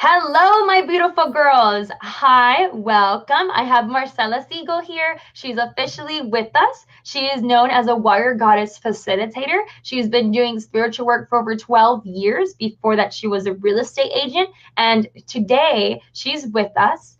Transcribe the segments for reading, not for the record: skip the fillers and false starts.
Hello, my beautiful girls. Hi, welcome. I have Marcella Siegel here. She's officially with us. She is known as a Warrior Goddess Facilitator. She's been doing spiritual work for over 12 years. Before that, she was a real estate agent. And today, she's with us.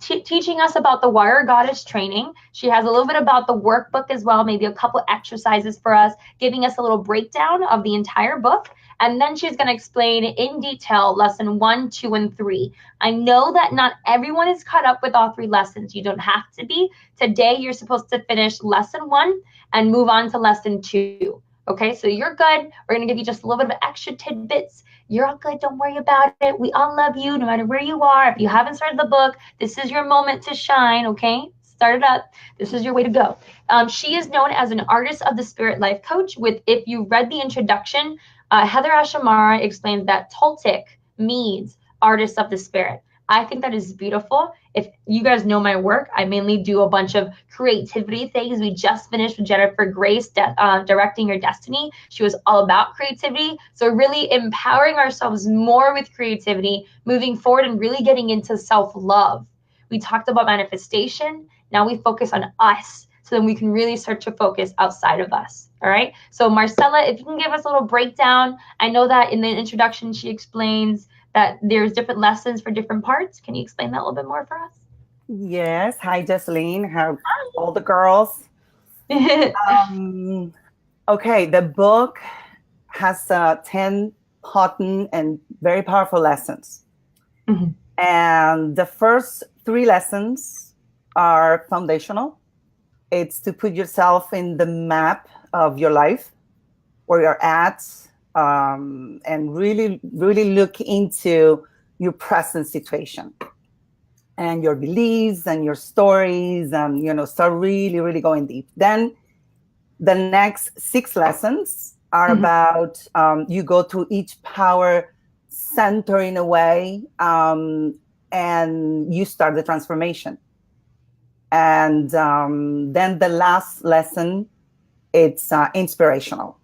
Teaching us about the Warrior Goddess training. She has a little bit about the workbook as well, maybe a couple exercises for us, giving us a little breakdown of the entire book. And then she's going to explain in detail lesson 1, 2, and 3. I know that not everyone is caught up with all 3 lessons. You don't have to be. Today, you're supposed to finish lesson 1 and move on to lesson 2. Okay, so you're good. We're going to give you just a little bit of extra tidbits. You're all good. Don't worry about it. We all love you no matter where you are. If you haven't started the book, this is your moment to shine, okay? Start it up. This is your way to go. She is known as an artist of the spirit life coach. If you read the introduction, Heather Ashamara explains that Toltec means artist of the spirit. I think that is beautiful. If you guys know my work, I mainly do a bunch of creativity things. We just finished with Jennifer Grace, Directing Your Destiny. She was all about creativity. So really empowering ourselves more with creativity, moving forward and really getting into self-love. We talked about manifestation. Now we focus on us, so then we can really start to focus outside of us. All right. So Marcella, if you can give us a little breakdown. I know that in the introduction, she explains that there's different lessons for different parts. Can you explain that a little bit more for us? Yes. Hi, Jesseline. How all the girls? Okay. The book has 10 potent and very powerful lessons. Mm-hmm. And the first 3 lessons are foundational. It's to put yourself in the map of your life, where you're at, and really, really look into your present situation and your beliefs and your stories, and start really, really going deep. Then the next 6 lessons are about you go through each power center in a way, and you start the transformation. And then the last lesson, it's inspirational.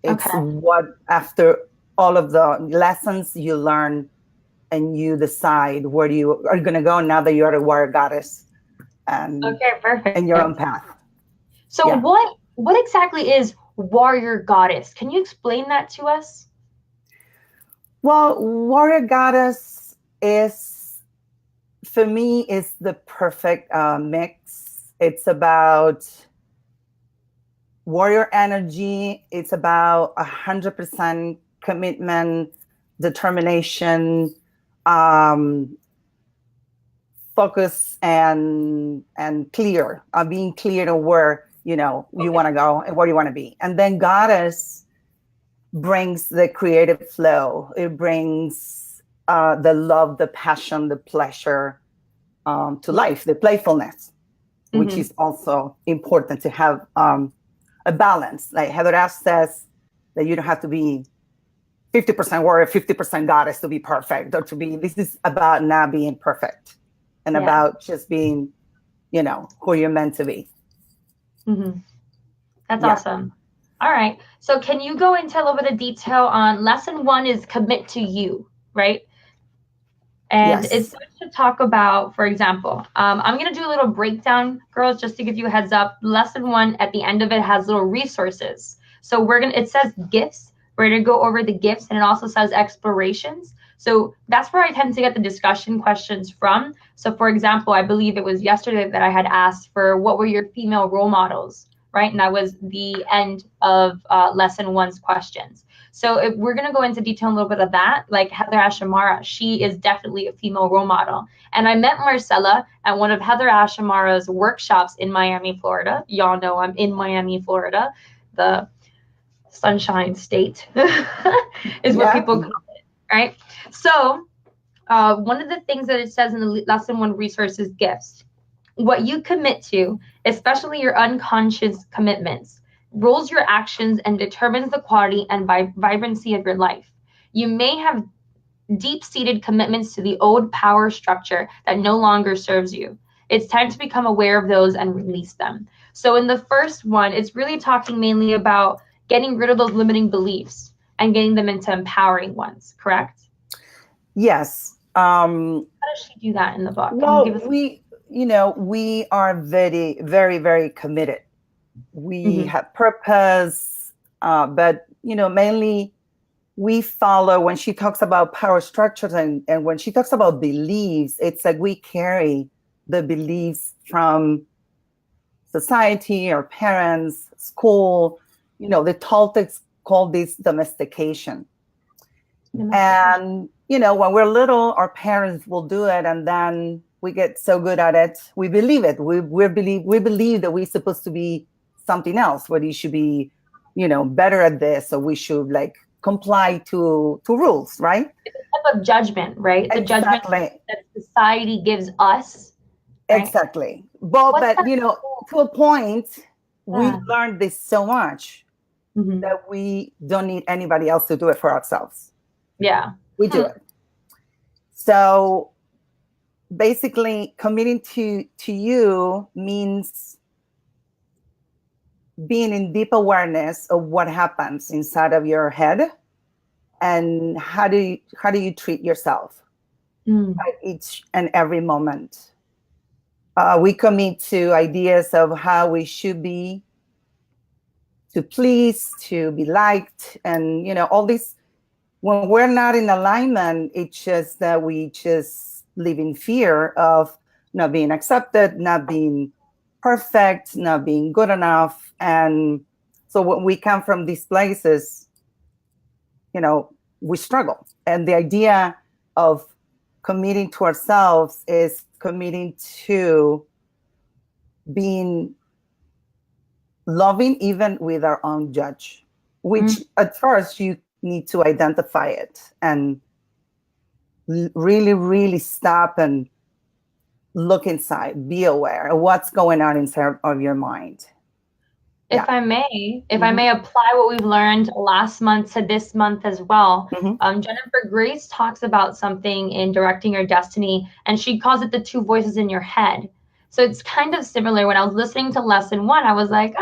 It's what after all of the lessons you learn and you decide where you are going to go now that you're a warrior goddess and in your own path. So what exactly is warrior goddess? Can you explain that to us? Well, warrior goddess is, for me, is the perfect mix. It's about warrior energy. It's about 100% commitment, determination, focus, and clear. Being clear to where you want to go and where you want to be. And then goddess brings the creative flow. It brings the love, the passion, the pleasure to life, the playfulness, which is also important to have a balance. Like Heather Ash says, that you don't have to be 50% warrior, 50% goddess to be perfect, or to be. This is about not being perfect, and about just being, who you're meant to be. That's awesome. All right. So can you go into a little bit of detail on lesson 1 is commit to you, right? And it's to talk about, for example, I'm going to do a little breakdown, girls, just to give you a heads up. Lesson 1, at the end of it, has little resources. So it says gifts. We're going to go over the gifts, and it also says explorations. So that's where I tend to get the discussion questions from. So for example, I believe it was yesterday that I had asked for what were your female role models, right? And that was the end of lesson 1's questions. So if we're going to go into detail a little bit of that, like Heather Ashamara, she is definitely a female role model. And I met Marcella at one of Heather Ashamara's workshops in Miami, Florida. Y'all know I'm in Miami, Florida. The Sunshine State is where people call it, right? So one of the things that it says in the lesson 1 resource is gifts. What you commit to, especially your unconscious commitments, rules your actions and determines the quality and vibrancy of your life. You may have deep-seated commitments to the old power structure that no longer serves you. It's time to become aware of those and release them. So in the first one, it's really talking mainly about getting rid of those limiting beliefs and getting them into empowering ones, correct? Yes. How does she do that in the book? Can you give Well, us? we are very, very, very committed. We Mhm. have purpose, but mainly we follow when she talks about power structures and when she talks about beliefs, it's like we carry the beliefs from society, our parents, school. The Toltecs call this domestication. Domestication. And, when we're little, our parents will do it. And then we get so good at it. We believe it. We believe that we're supposed to be something else, whether you should be, better at this, or we should like comply to rules, right? It's a type of judgment, right? The judgment Exactly. that society gives us, right? Exactly. But, What's but, that? to a point, we Yeah. learned this so much Mhm. that we don't need anybody else to do it for ourselves. Yeah. We do it. So basically committing to you means being in deep awareness of what happens inside of your head and how do you treat yourself at each and every moment. We commit to ideas of how we should be, to please, to be liked, and all this. When we're not in alignment, it's just that we just live in fear of not being accepted, not being perfect, not being good enough. And so when we come from these places, we struggle. And the idea of committing to ourselves is committing to being loving even with our own judge, which at first you need to identify it and really, really stop and look inside, be aware of what's going on inside of your mind. If Yeah. I may apply what we've learned last month to this month as well. Mm-hmm. Jennifer Grace talks about something in Directing Your Destiny, and she calls it the two voices in your head. So it's kind of similar. When I was listening to lesson one, I was like,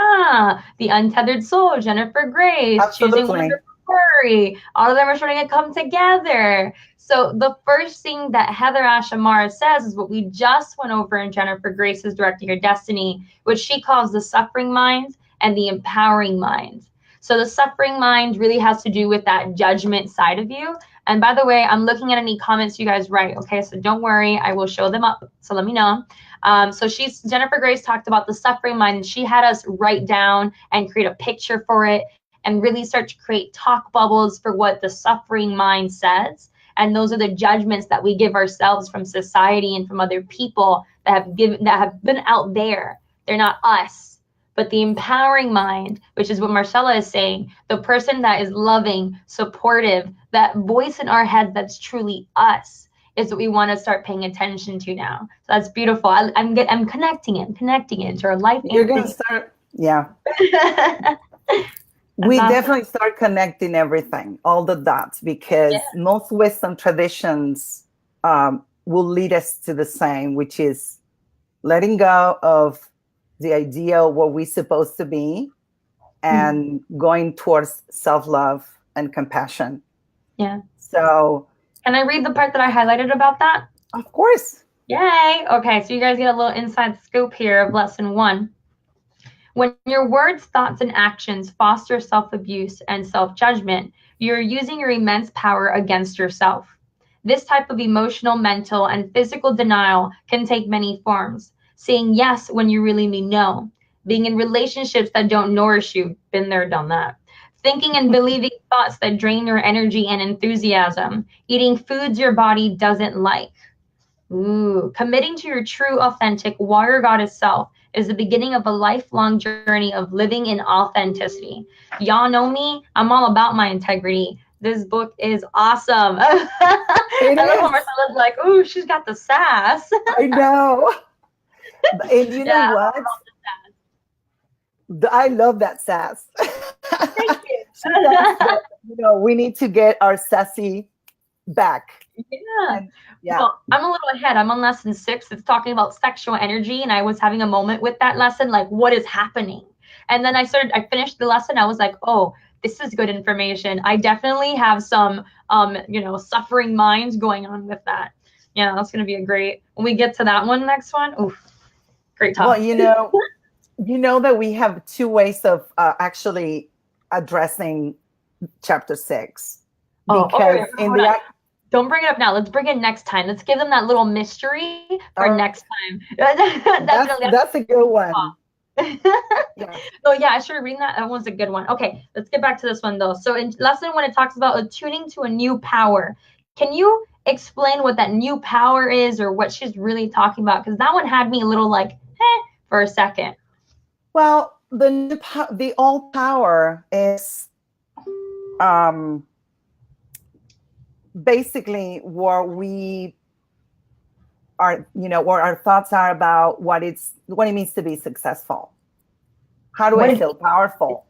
the untethered soul, Jennifer Grace, choosing Absolutely. wonderful worry. All of them are starting to come together. So the first thing that Heather Ashamara says is what we just went over in Jennifer Grace's Directing Your Destiny, which she calls the suffering mind and the empowering mind. So the suffering mind really has to do with that judgment side of you. And by the way, I'm looking at any comments you guys write. Okay, so don't worry, I will show them up. So let me know. So Jennifer Grace talked about the suffering mind, and she had us write down and create a picture for it and really start to create talk bubbles for what the suffering mind says. And those are the judgments that we give ourselves from society and from other people that have been out there. They're not us. But the empowering mind, which is what Marcella is saying, the person that is loving, supportive, that voice in our head that's truly us, is what we want to start paying attention to now. So that's beautiful. I'm connecting it to our life. You're gonna start, yeah. We awesome. definitely start connecting everything, all the dots, because most Western traditions will lead us to the same, which is letting go of the idea of what we're supposed to be and going towards self-love and compassion. Yeah. So can I read the part that I highlighted about that? Of course. Yay. Okay, so you guys get a little inside scoop here of lesson one. When your words, thoughts, and actions foster self-abuse and self-judgment, you're using your immense power against yourself. This type of emotional, mental, and physical denial can take many forms. Saying yes when you really mean no. Being in relationships that don't nourish you. Been there, done that. Thinking and believing thoughts that drain your energy and enthusiasm. Eating foods your body doesn't like. Ooh, committing to your true, authentic warrior goddess self is the beginning of a lifelong journey of living in authenticity. Y'all know me. I'm all about my integrity. This book is awesome. I love how Marcella's like, ooh, she's got the sass. I know. And you know what? I love that sass. Thank you. We need to get our sassy back. Yeah. Well, I'm a little ahead. I'm on lesson 6. It's talking about sexual energy, and I was having a moment with that lesson, like what is happening? And then I finished the lesson. I was like, oh, this is good information. I definitely have some, suffering minds going on with that. Yeah, that's gonna be a great. When we get to that one, next one, oof, great Well, talk. you know that we have two ways of actually addressing chapter 6, Oh, because yeah, in hold the on. Don't bring it up now. Let's bring it next time. Let's give them that little mystery for uh, next time. Definitely. that's a good one. Yeah. Oh yeah, I should read that. That one's a good one. Okay, let's get back to this one though. So in lesson one, it talks about attuning to a new power. Can you explain what that new power is, or what she's really talking about? Because that one had me a little like, for a second. Well, the all power is basically where we are, what our thoughts are about what it means to be successful. How do I What if feel powerful?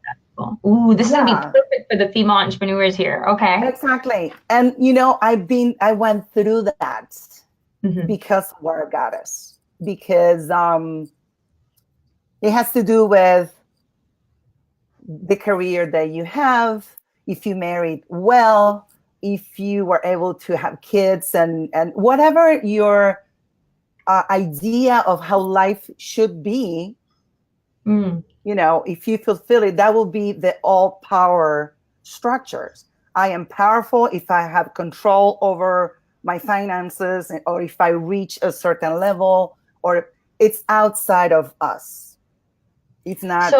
Ooh, this is gonna be Yeah, perfect for the female entrepreneurs here. Okay. exactly. And I went through that because of Warrior Goddess, because it has to do with the career that you have, if you married well, if you were able to have kids, and whatever your idea of how life should be, if you fulfill it, that will be the all power structures. I am powerful if I have control over my finances, or if I reach a certain level, or it's outside of us. It's not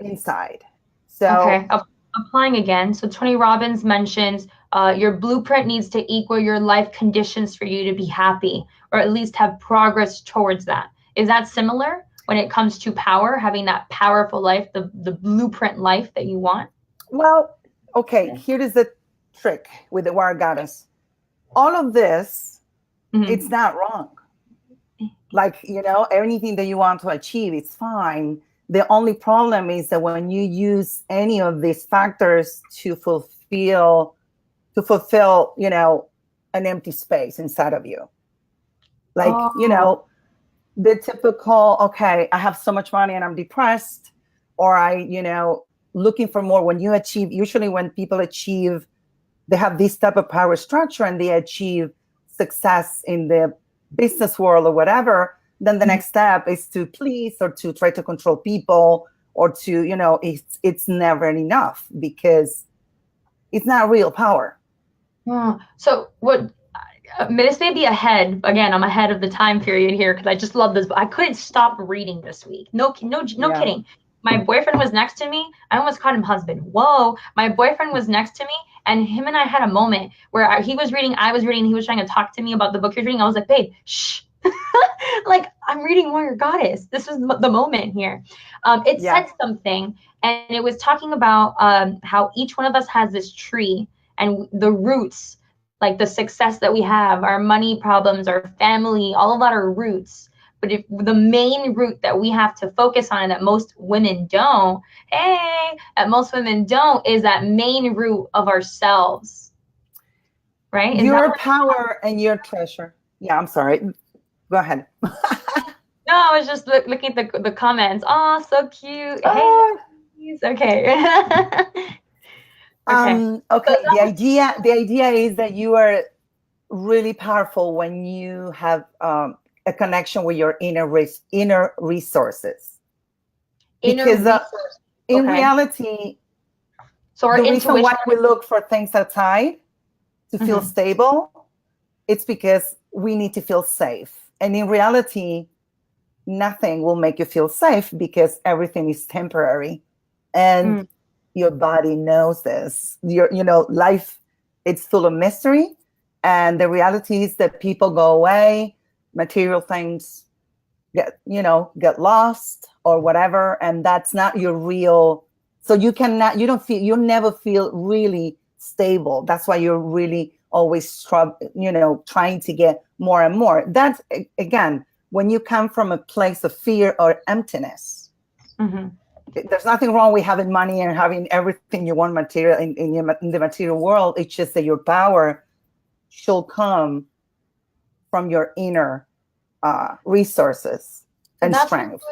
inside. So, okay, applying again. So Tony Robbins mentions your blueprint needs to equal your life conditions for you to be happy, or at least have progress towards that. Is that similar when it comes to power, having that powerful life, the blueprint life that you want? well, okay, here is the trick with the Warrior Goddess. All of this, it's not wrong. Like, anything that you want to achieve, it's fine. The only problem is that when you use any of these factors to fulfill, an empty space inside of you. Like, the typical, okay, I have so much money and I'm depressed, or looking for more. Usually when people achieve, they have this type of power structure and they achieve success in the business world or whatever, then the next step is to please, or to try to control people, or to, it's never enough, because it's not real power. So what, this may be ahead, again, I'm ahead of the time period here because I just love this. I couldn't stop reading this week. No kidding. My boyfriend was next to me. I almost called him husband. Whoa. My boyfriend was next to me, and him and I had a moment where he was reading, I was reading, and he was trying to talk to me about the book he was reading. I was like, babe, shh. Like, I'm reading Warrior Goddess. This was the moment here. It said something, and it was talking about how each one of us has this tree, and the roots, like the success that we have, our money problems, our family, all of that are roots. But if the main root that we have to focus on, and that most women don't, is that main root of ourselves. Right? Your power and your treasure. Yeah, I'm sorry. Go ahead. No, I was just looking at the comments. Oh, so cute. Hey, okay. Okay. The idea is that you are really powerful when you have a connection with your inner resources. Because in reality, so the reason why we look for things outside to feel stable, it's because we need to feel safe. And in reality, nothing will make you feel safe, because everything is temporary. And your body knows this. Life, it's full of mystery. And the reality is that people go away, material things get lost or whatever. And that's not your real. So you never feel really stable. That's why you're really always trying to get more and more. That's, again, when you come from a place of fear or emptiness. There's nothing wrong with having money and having everything you want material in the material world. It's just that your power should come from your inner resources and strength.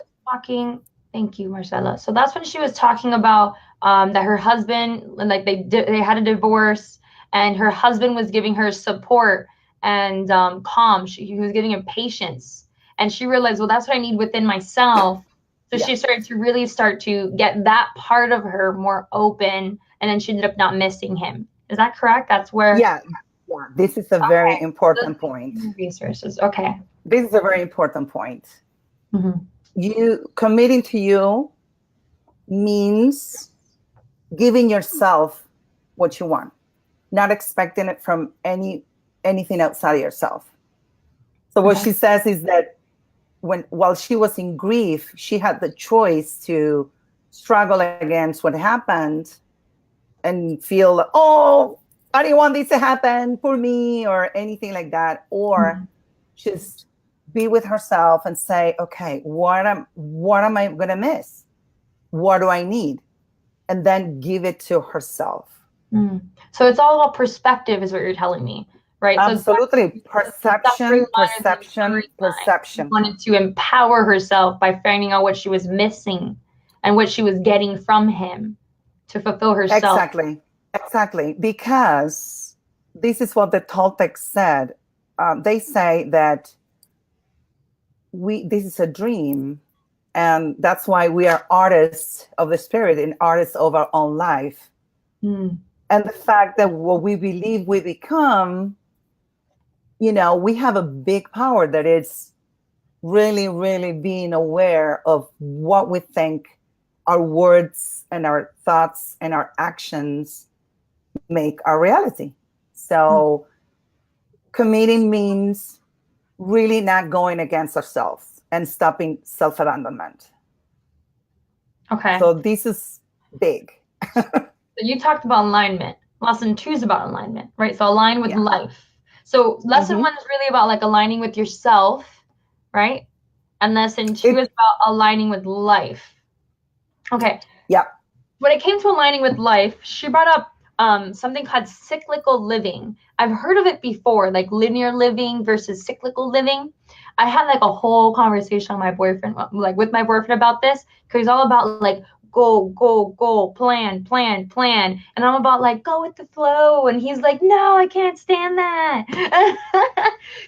Thank you, Marcella. So that's when she was talking about that her husband, like they had a divorce, and her husband was giving her support and calm. He was getting impatience, and she realized, well, that's what I need within myself. So she started to really start to get that part of her more open, and then she ended up not missing him. Is that correct? That's where. Yeah. This is a very important point. Resources. Okay. This is a very important point. Mm-hmm. You committing to you means giving yourself what you want, not expecting it from anything outside of yourself. So what she says is that while she was in grief, she had the choice to struggle against what happened and feel, oh, I didn't want this to happen for me or anything like that, or just be with herself and say, okay, what am I going to miss? What do I need? And then give it to herself. So it's all about perspective is what you're telling me, right? Absolutely. So perception. She wanted to empower herself by finding out what she was missing and what she was getting from him to fulfill herself. Exactly. Because this is what the Toltecs said. They say that this is a dream, and that's why we are artists of the spirit and artists of our own life. And the fact that what we believe we become, we have a big power that is really, really being aware of what we think, our words and our thoughts and our actions make our reality. So committing means really not going against ourselves and stopping self-abandonment. Okay. So this is big. So you talked about alignment. Lesson 2 is about alignment, right? So align with life. So lesson 1 is really about like aligning with yourself, right? And lesson 2 is about aligning with life. Okay. Yeah. When it came to aligning with life, she brought up something called cyclical living. I've heard of it before, like linear living versus cyclical living. I had like a whole conversation with my boyfriend about this, because he's all about like goal, plan. And I'm about like, go with the flow. And he's like, no, I can't stand that.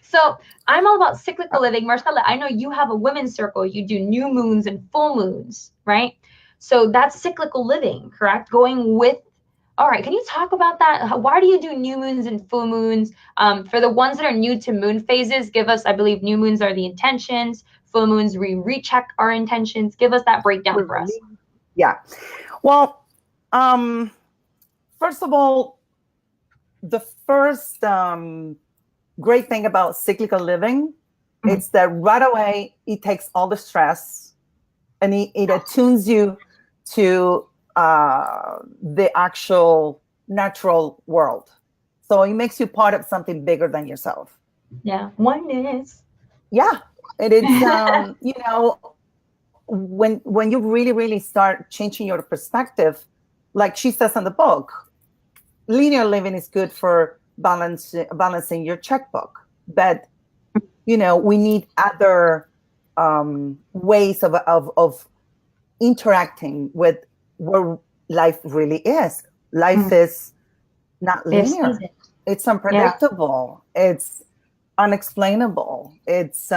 So I'm all about cyclical living. Marcella, I know you have a women's circle. You do new moons and full moons, right? So that's cyclical living, correct? All right, can you talk about that? Why do you do new moons and full moons? For the ones that are new to moon phases, give us, I believe new moons are the intentions. Full moons, we recheck our intentions. Give us that breakdown for us. Yeah. Well, first of all, the first great thing about cyclical living, it's that right away, it takes all the stress and it attunes you to the actual natural world. So it makes you part of something bigger than yourself. Yeah, oneness. Yeah, it is. When you really, really start changing your perspective, like she says in the book, linear living is good for balancing your checkbook, but we need other ways of interacting with where life really is. Life is not linear. It's unpredictable. Yeah. It's unexplainable. It's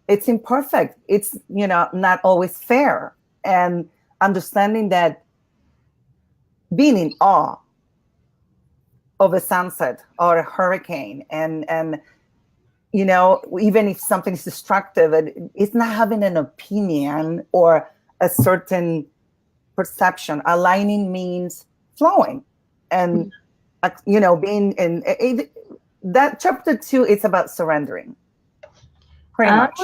imperfect. It's, not always fair. And understanding that being in awe of a sunset or a hurricane and even if something is destructive, it's not having an opinion or a certain perception. Aligning means flowing, and being in that chapter 2. It's about surrendering, pretty much.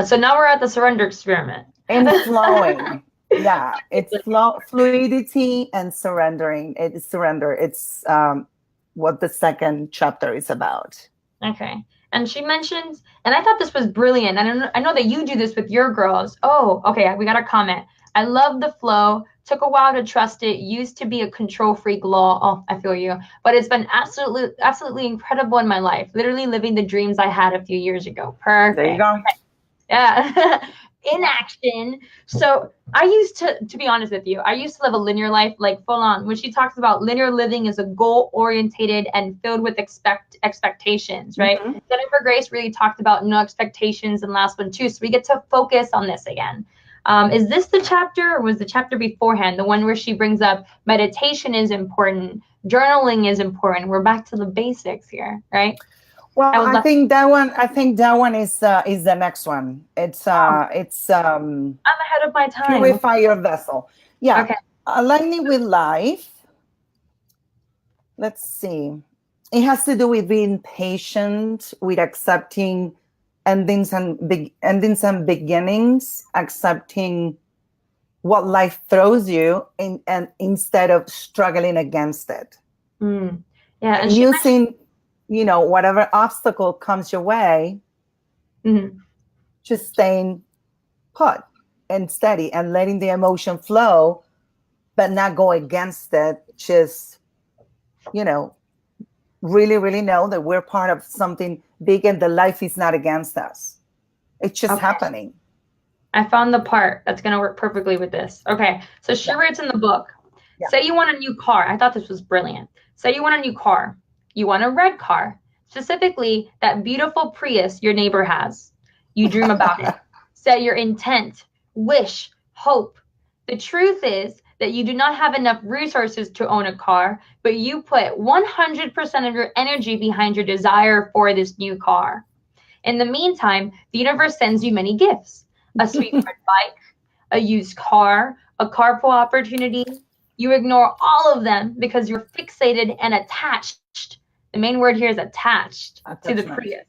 So now we're at the surrender experiment and flowing. Yeah, it's fluidity and surrendering. It's surrender. It's what the second chapter is about. Okay. And she mentions, and I thought this was brilliant. I know that you do this with your girls. Oh, okay. We got a comment. I love the flow. Took a while to trust it. Used to be a control freak law. Oh, I feel you. But it's been absolutely incredible in my life. Literally living the dreams I had a few years ago. Perfect. There you go. Okay. Yeah. in action. So I used to be honest with you, I used to live a linear life, like full on. When she talks about linear living is a goal orientated and filled with expectations, right? Mm-hmm. Jennifer Grace really talked about no expectations in last one too. So we get to focus on this again. Is this the chapter or was the chapter beforehand the one where she brings up meditation is important, journaling is important? We're back to the basics here, right? Well, I think that one is the next one. It's I'm ahead of my time. Purify your vessel. Yeah. Okay. Aligning with life. Let's see. It has to do with being patient, with accepting endings and beginnings, accepting what life throws you and instead of struggling against it. Mm. Yeah. And using whatever obstacle comes your way, mm-hmm. just staying put and steady and letting the emotion flow, but not go against it. Just, really, really know that we're part of something big and the life is not against us. It's just happening. I found the part that's going to work perfectly with this. Okay. So she writes in the book, say you want a new car. I thought this was brilliant. Say you want a new car. You want a red car, specifically that beautiful Prius your neighbor has. You dream about it. Set your intent, wish, hope. The truth is that you do not have enough resources to own a car, but you put 100% of your energy behind your desire for this new car. In the meantime, the universe sends you many gifts. A sweet red bike, a used car, a carpool opportunity. You ignore all of them because you're fixated and attached. The main word here is attached to the Prius.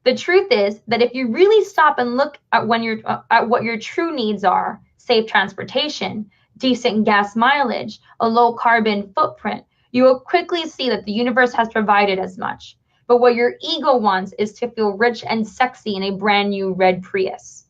The truth is that if you really stop and look at what your true needs are, safe transportation, decent gas mileage, a low carbon footprint, you will quickly see that the universe has provided as much. But what your ego wants is to feel rich and sexy in a brand new red Prius.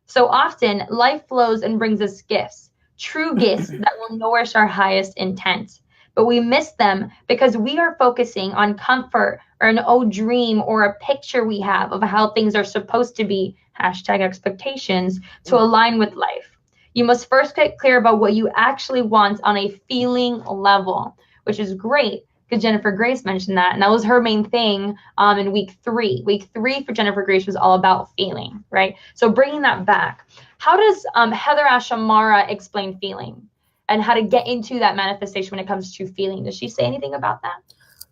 So often, life flows and brings us gifts, true gifts that will nourish our highest intent. But we miss them because we are focusing on comfort or an old dream or a picture we have of how things are supposed to be, #expectations, to align with life. You must first get clear about what you actually want on a feeling level, which is great because Jennifer Grace mentioned that. And that was her main thing in week 3. Week 3 for Jennifer Grace was all about feeling, right? So bringing that back, how does Heather Ashamara explain feeling and how to get into that manifestation when it comes to feeling? Does she say anything about that?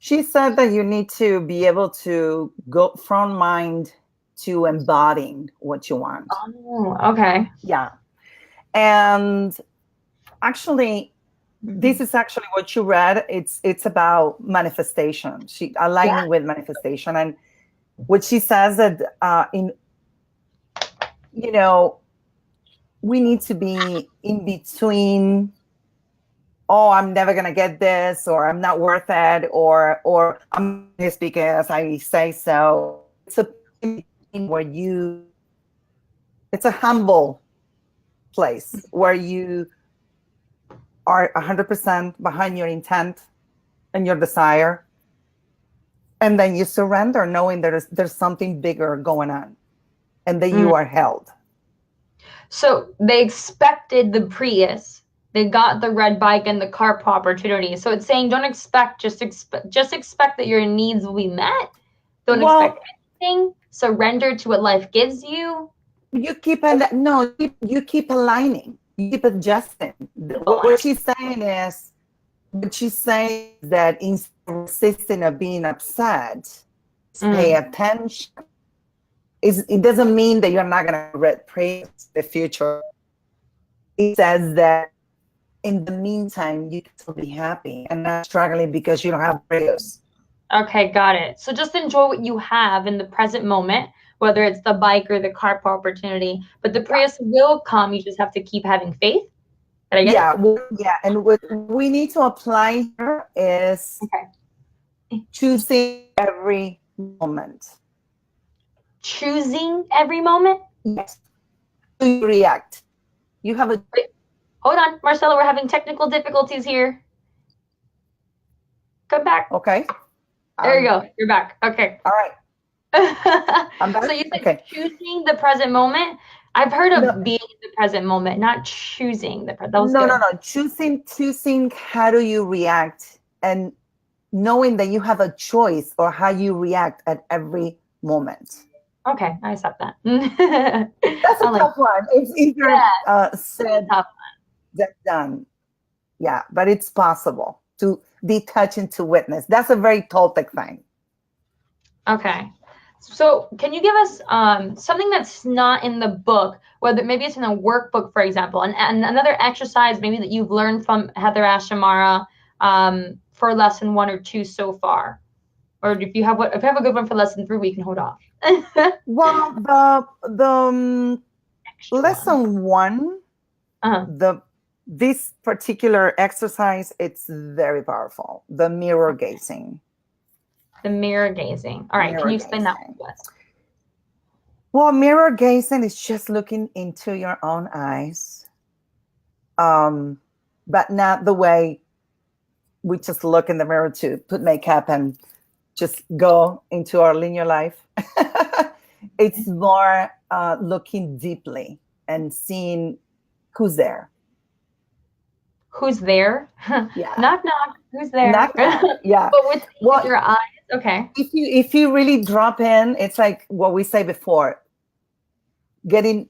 She said that you need to be able to go from mind to embodying what you want. Oh, okay. Yeah. And actually, this is actually what you read. It's about manifestation. She aligning with manifestation, and what she says that we need to be in between. Oh, I'm never gonna get this, or I'm not worth it, or I'm this because I say so. It's a where it's a humble place where you are 100% behind your intent and your desire, and then you surrender, knowing there's something bigger going on, and that you are held. So they expected the Prius. They got the red bike and the carpool opportunity. So it's saying don't expect, just expect that your needs will be met. Don't expect anything. Surrender to what life gives you. You keep you keep aligning. You keep adjusting. What she's saying is that instead of resisting or being upset, pay attention. It doesn't mean that you're not going to praise the future. It says that in the meantime, you can still be happy and not struggling because you don't have prayers. Okay, got it. So just enjoy what you have in the present moment, whether it's the bike or the carpool opportunity. But the Prius will come. You just have to keep having faith. And what we need to apply here is choosing every moment. Choosing every moment? Yes. To react. You have a... Wait, hold on, Marcella, we're having technical difficulties here. Come back. Okay. There you go. You're back. Okay. All right. I'm back. So you said choosing the present moment. I've heard No, of being in the present moment, not choosing the present. That was no, no, good. no. Choosing how do you react and knowing that you have a choice or how you react at every moment. Okay, I accept that. That's a I like tough one. It's easier said tough. than done. Yeah, but it's possible to detach and to witness. That's a very Toltec thing. Okay. So can you give us something that's not in the book, whether maybe it's in a workbook, for example, and another exercise maybe that you've learned from Heather Ashamara for lesson 1 or 2 so far? Or if you have a good one for lesson 3, we can hold off. Well, the lesson 1, this particular exercise, it's very powerful. The mirror gazing. The mirror gazing. All right, can you explain that to us? Well, mirror gazing is just looking into your own eyes, but not the way we just look in the mirror to put makeup and just go into our linear life. It's more looking deeply and seeing who's there. Who's there? Yeah. Knock knock. Who's there? Knock, knock. Yeah. But with your eyes. Okay. If you really drop in, it's like what we say before. Getting,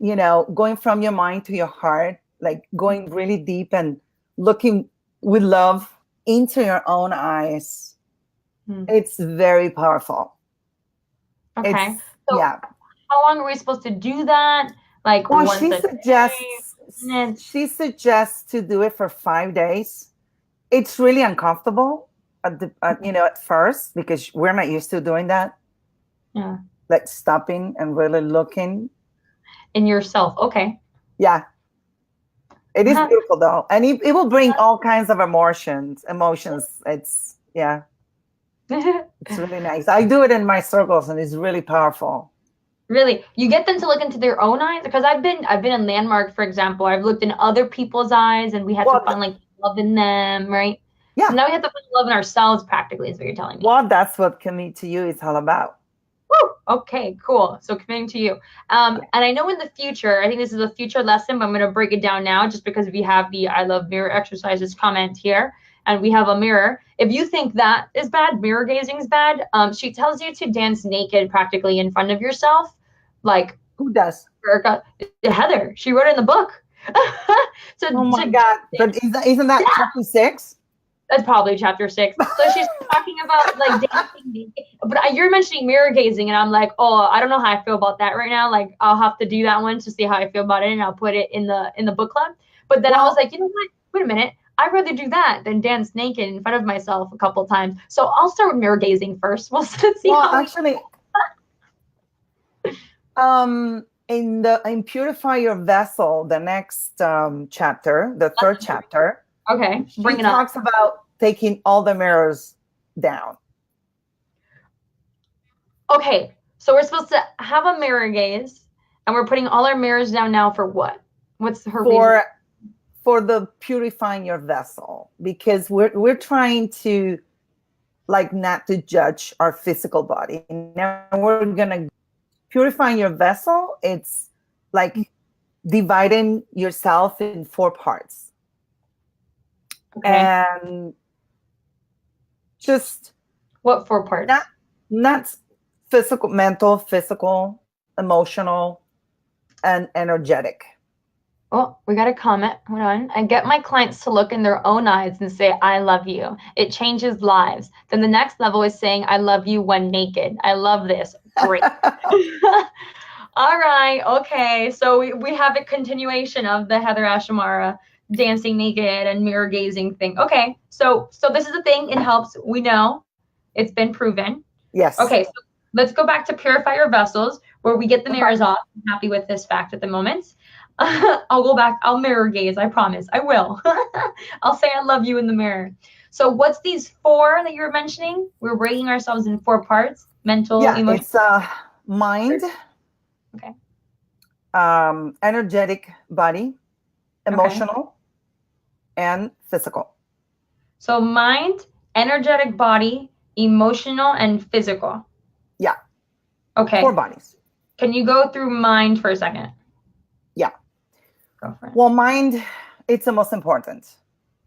going from your mind to your heart, like going really deep and looking with love into your own eyes. It's very powerful. Okay. So yeah. How long are we supposed to do that? Like once she suggests to do it for 5 days. It's really uncomfortable at first because we're not used to doing that. Yeah. Like stopping and really looking in yourself. Okay. Yeah. It is beautiful though. And it will bring all kinds of emotions. It's yeah. It's really nice. I do it in my circles and it's really powerful. Really? You get them to look into their own eyes? Because I've been in Landmark, for example. I've looked in other people's eyes and we had to find like love in them, right? Yeah. So now we have to find love in ourselves practically, is what you're telling me. Well, that's what Commit to You is all about. Woo! Okay, cool. So committing to you. And I know in the future, I think this is a future lesson, but I'm going to break it down now just because we have the I love mirror exercises comment here. And we have a mirror. If you think that is bad, mirror gazing is bad, she tells you to dance naked practically in front of yourself. Like, who does? Heather. She wrote it in the book. Oh my God. But isn't that chapter 6? That's probably chapter 6. So she's talking about like dancing naked. But you're mentioning mirror gazing, and I'm like, oh, I don't know how I feel about that right now. Like, I'll have to do that one to see how I feel about it, and I'll put it in the book club. But then I was like, you know what? Wait a minute. I'd rather do that than dance naked in front of myself a couple times. So I'll start with mirror gazing first. We'll see how actually, in Purify Your Vessel, the next chapter, the 3rd chapter. Okay, bring it up. She talks about taking all the mirrors down. Okay, so we're supposed to have a mirror gaze, and we're putting all our mirrors down now for what? What's her reason? For the purifying your vessel, because we're trying to like not to judge our physical body. Now we're gonna purifying your vessel. It's like dividing yourself in 4 parts. Okay. And just what 4 parts? Not physical, mental, physical, emotional, and energetic. Oh, we got a comment. Hold on. I get my clients to look in their own eyes and say, I love you. It changes lives. Then the next level is saying, I love you when naked. I love this. Great. All right. Okay. So we have a continuation of the Heather Ashamara dancing naked and mirror gazing thing. Okay. So this is a thing. It helps. We know it's been proven. Yes. Okay. So let's go back to Purify Your Vessels, where we get the mirrors off. I'm happy with this fact at the moment. I'll go back. I'll mirror gaze. I promise. I will. I'll say I love you in the mirror. So what's these 4 that you were mentioning? We're breaking ourselves in 4 parts: mental, emotional. It's mind. Okay. Energetic body, emotional, and physical. So mind, energetic body, emotional, and physical. Yeah. Okay. 4 bodies. Can you go through mind for a second? Go for it. Well, mind, it's the most important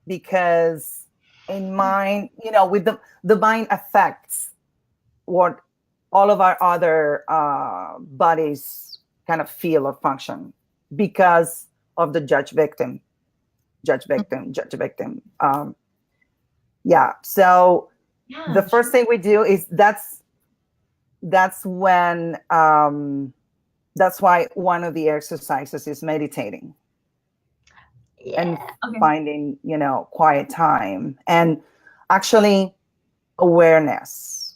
because in mind, with the mind affects what all of our other bodies kind of feel or function because of the judge victim. Yeah. So the first thing we do is that's when that's why one of the exercises is meditating and finding, quiet time and actually awareness,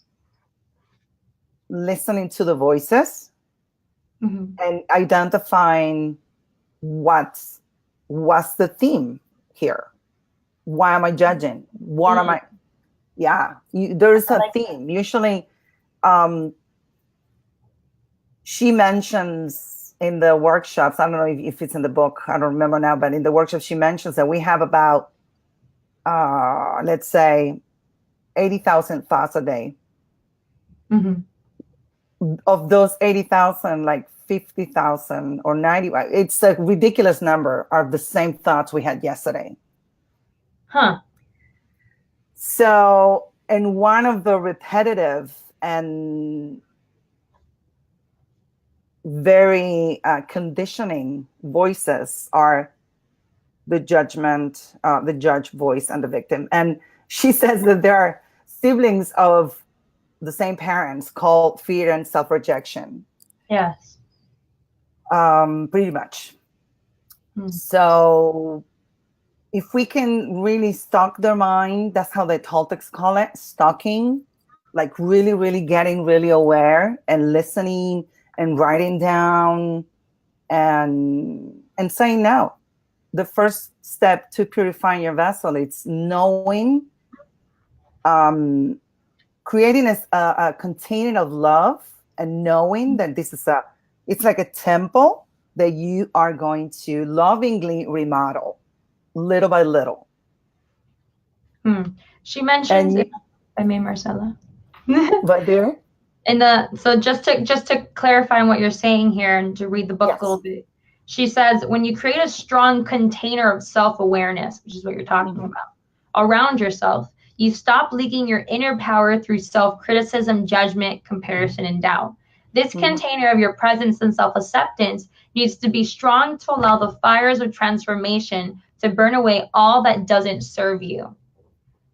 listening to the voices and identifying what's the theme here. Why am I judging? What am I? Yeah, there's a theme. Usually, she mentions in the workshops, I don't know if it's in the book, I don't remember now, but in the workshop, she mentions that we have about, let's say, 80,000 thoughts a day. Of those 80,000, like 50,000 or 90, it's a ridiculous number, are the same thoughts we had yesterday. So, and one of the repetitive and very conditioning voices are the judge voice and the victim. And she says that there are siblings of the same parents called fear and self-rejection. Yes. Pretty much. So if we can really stalk their mind, that's how the Toltecs call it, stalking, like really, really getting really aware and listening and writing down and saying no. The first step to purifying your vessel, it's knowing, creating a container of love and knowing that it's like a temple that you are going to lovingly remodel little by little. She mentions, if I may, Marcella. But there? So just to clarify on what you're saying here and to read the book a little bit, she says, when you create a strong container of self-awareness, which is what you're talking about, around yourself, you stop leaking your inner power through self-criticism, judgment, comparison, and doubt. This container of your presence and self-acceptance needs to be strong to allow the fires of transformation to burn away all that doesn't serve you.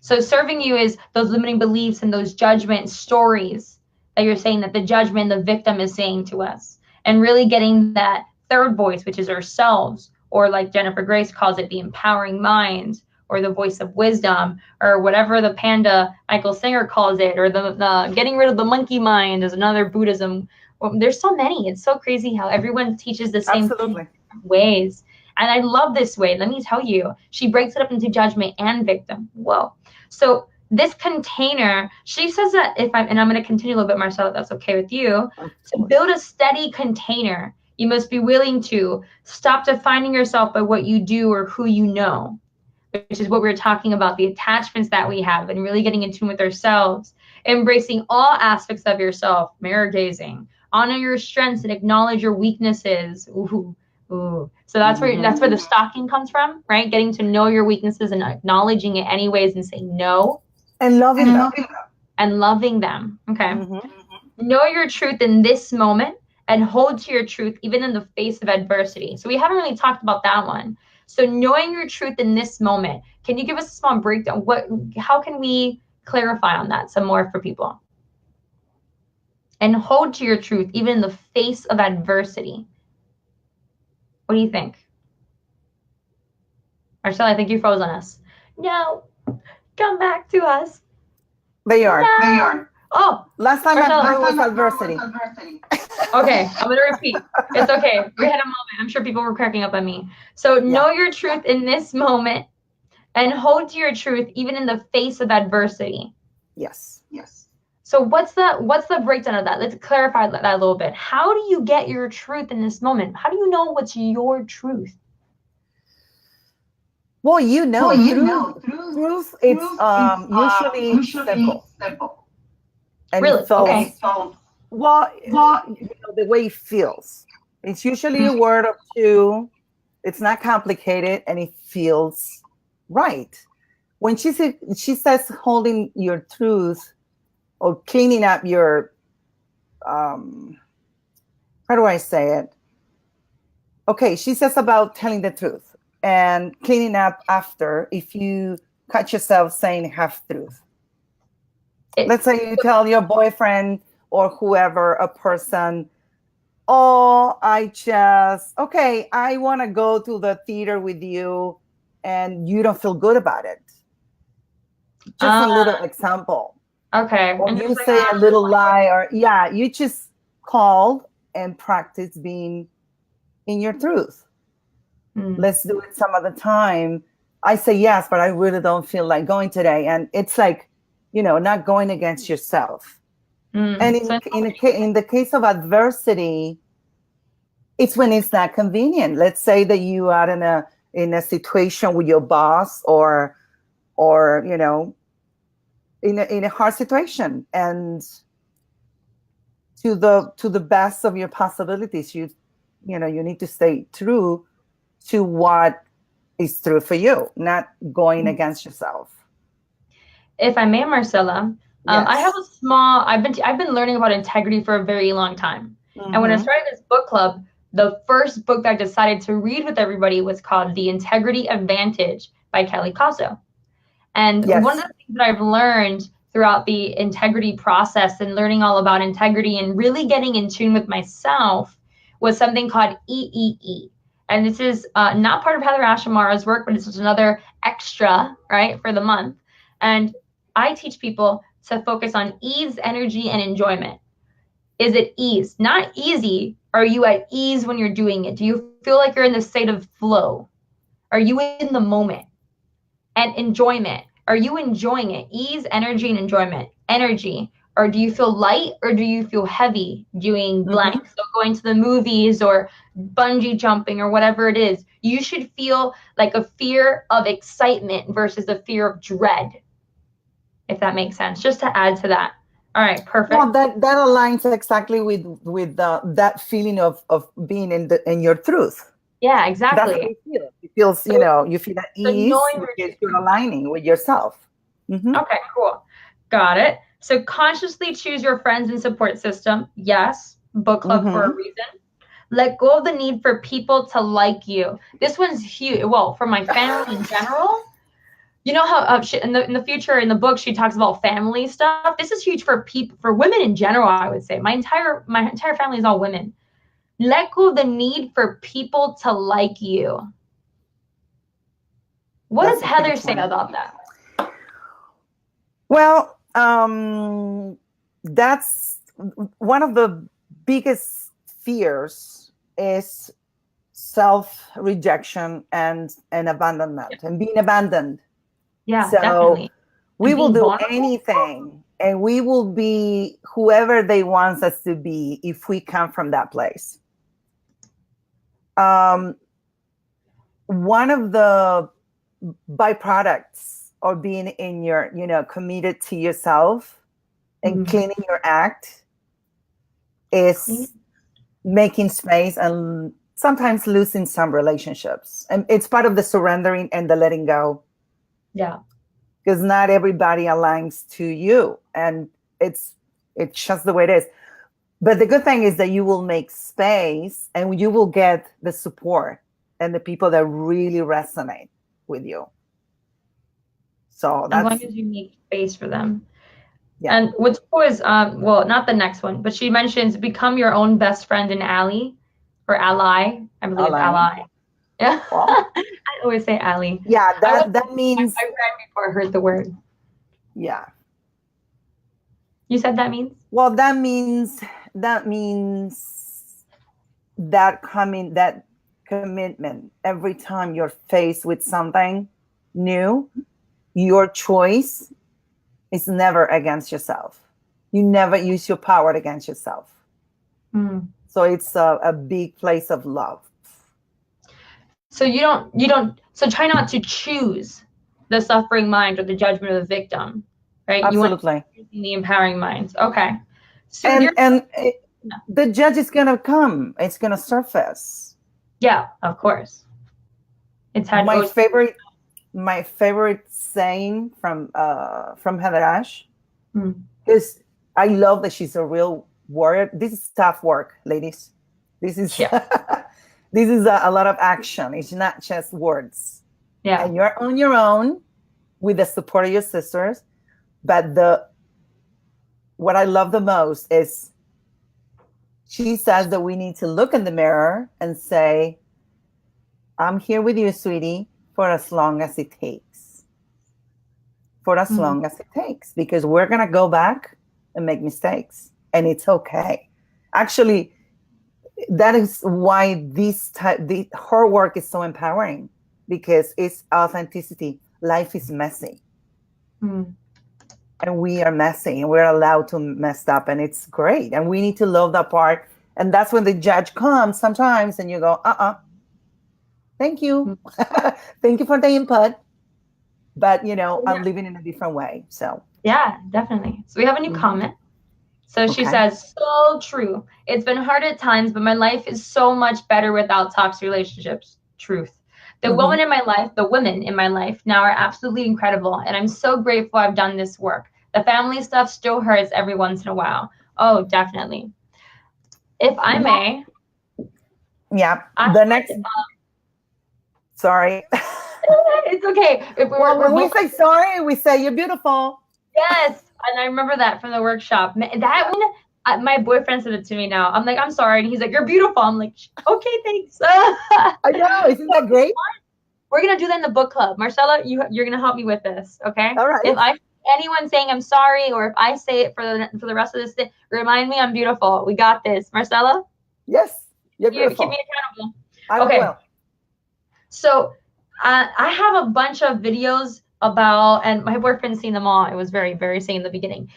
So serving you is those limiting beliefs and those judgment stories that you're saying that the judgment, the victim is saying to us, and really getting that third voice, which is ourselves, or like Jennifer Grace calls it, the empowering mind, or the voice of wisdom, or whatever the panda Michael Singer calls it, or the getting rid of the monkey mind is another Buddhism. Well, there's so many. It's so crazy how everyone teaches the same ways. And I love this way. Let me tell you, she breaks it up into judgment and victim. Whoa. So this container, she says that and I'm going to continue a little bit, Marcella, if that's okay with you, to build a steady container, you must be willing to stop defining yourself by what you do or who you know, which is what we were talking about, the attachments that we have and really getting in tune with ourselves, embracing all aspects of yourself, mirror gazing, honor your strengths and acknowledge your weaknesses. Ooh. So that's where the stalking comes from, right? Getting to know your weaknesses and acknowledging it anyways and saying no. And loving them. And loving them. Okay. Know your truth in this moment and hold to your truth even in the face of adversity. So we haven't really talked about that one. So knowing your truth in this moment, can you give us a small breakdown? How can we clarify on that some more for people? And hold to your truth even in the face of adversity. What do you think? Marcella, I think you froze on us. No, come back to us. They are. No. They are. Oh, last time I was adversity. Okay, I'm going to repeat. It's okay. We had a moment. I'm sure people were cracking up at me. So know your truth in this moment and hold to your truth even in the face of adversity. Yes. So what's the breakdown of that? Let's clarify that a little bit. How do you get your truth in this moment? How do you know what's your truth? Well, truth, it's usually simple. And really? Okay. Well, the way it feels. It's usually a word or two It's not complicated, and it feels right. When she says holding your truth or cleaning up your, how do I say it? Okay, she says about telling the truth and cleaning up after if you catch yourself saying half truth. Let's say you tell your boyfriend or whoever, a person, oh, I want to go to the theater with you, and you don't feel good about it. Just a little example. Okay. Or you say a little lie, or you just call and practice being in your truth. Let's do it some other time. I say yes, but I really don't feel like going today. And it's like, not going against yourself. And in the case of adversity, it's when it's not convenient. Let's say that you are in a situation with your boss or in a hard situation, and to the best of your possibilities, you need to stay true to what is true for you, not going against yourself. If I may, Marcella, yes. I have a small. I've been learning about integrity for a very long time, and when I started this book club, the first book that I decided to read with everybody was called The Integrity Advantage by Kelly Casso. And one of the things that I've learned throughout the integrity process and learning all about integrity and really getting in tune with myself was something called EEE. And this is not part of Heather Ashamara's work, but it's just another extra, right, for the month. And I teach people to focus on ease, energy, and enjoyment. Is it ease? Not easy. Are you at ease when you're doing it? Do you feel like you're in the state of flow? Are you in the moment? And enjoyment. Are you enjoying it? Ease, energy, and enjoyment. Energy. Or do you feel light or do you feel heavy doing blank? So going to the movies or bungee jumping or whatever it is, you should feel like a fear of excitement versus a fear of dread, if that makes sense, just to add to that. All right, perfect. Well, that aligns exactly with that feeling of being in your truth. Yeah, exactly. That's how you feel. It feels, you feel at ease because you're aligning with yourself. Okay, cool. Got it. So consciously choose your friends and support system. Yes, book club for a reason. Let go of the need for people to like you. This one's huge. Well, for my family in general, you know how in the future in the book she talks about family stuff. This is huge for people, for women in general. I would say my entire family is all women. Let go of the need for people to like you. What does Heather say about that? Well, that's one of the biggest fears is self-rejection and abandonment and being abandoned. Yeah, so definitely. We will do anything and we will be whoever they want us to be if we come from that place. One of the byproducts of being in your, committed to yourself and cleaning your act is making space and sometimes losing some relationships. And it's part of the surrendering and the letting go. Yeah. Because not everybody aligns to you. And it's just the way it is. But the good thing is that you will make space and you will get the support and the people that really resonate with you. So that's, as long as you make space for them. Yeah. And what's cool is, well, not the next one, but she mentions become your own best friend and ally, or ally. I believe it's ally. Yeah. Well, I always say ally. Yeah, that means. I read before I heard the word. Yeah. You said that means? Well, that means that commitment. Every time you're faced with something new, your choice is never against yourself. You never use your power against yourself. So it's a big place of love. So so try not to choose the suffering mind or the judgment of the victim, right? Absolutely. You want the empowering minds. Okay. So the judge is going to come. It's going to surface. Yeah, of course. It's had My OC. favorite saying from Hadarash is, I love that she's a real warrior. This is tough work, ladies. This is this is a lot of action. It's not just words. Yeah. And you're on your own with the support of your sisters. But what I love the most is she says that we need to look in the mirror and say, I'm here with you, sweetie, for as long as it takes. For as long as it takes, because we're going to go back and make mistakes, and it's okay. Actually, that is why her work is so empowering, because it's authenticity. Life is messy. And we are messy, and we're allowed to mess up, and it's great. And we need to love that part. And that's when the judge comes sometimes, and you go, thank you. Thank you for the input. But, I'm living in a different way. So, yeah, definitely. So we have a new comment. So she says, so true. It's been hard at times, but my life is so much better without toxic relationships. Truth. The women in my life now are absolutely incredible. And I'm so grateful I've done this work. The family stuff still hurts every once in a while. Oh, definitely. If I may. Yeah. Sorry. It's okay. When we say sorry, we say you're beautiful. Yes. And I remember that from the workshop. That one, my boyfriend said it to me now. I'm like, I'm sorry. And he's like, you're beautiful. I'm like, okay, thanks. I know. Isn't that great? We're going to do that in the book club. Marcella, you're going to help me with this. Okay. All right. If anyone saying I'm sorry, or if I say it for the rest of this thing, remind me I'm beautiful. We got this. Marcella? Yes. You're beautiful. Keep me accountable. I will. So I have a bunch of videos about, and my boyfriend's seen them all. It was very, very saying in the beginning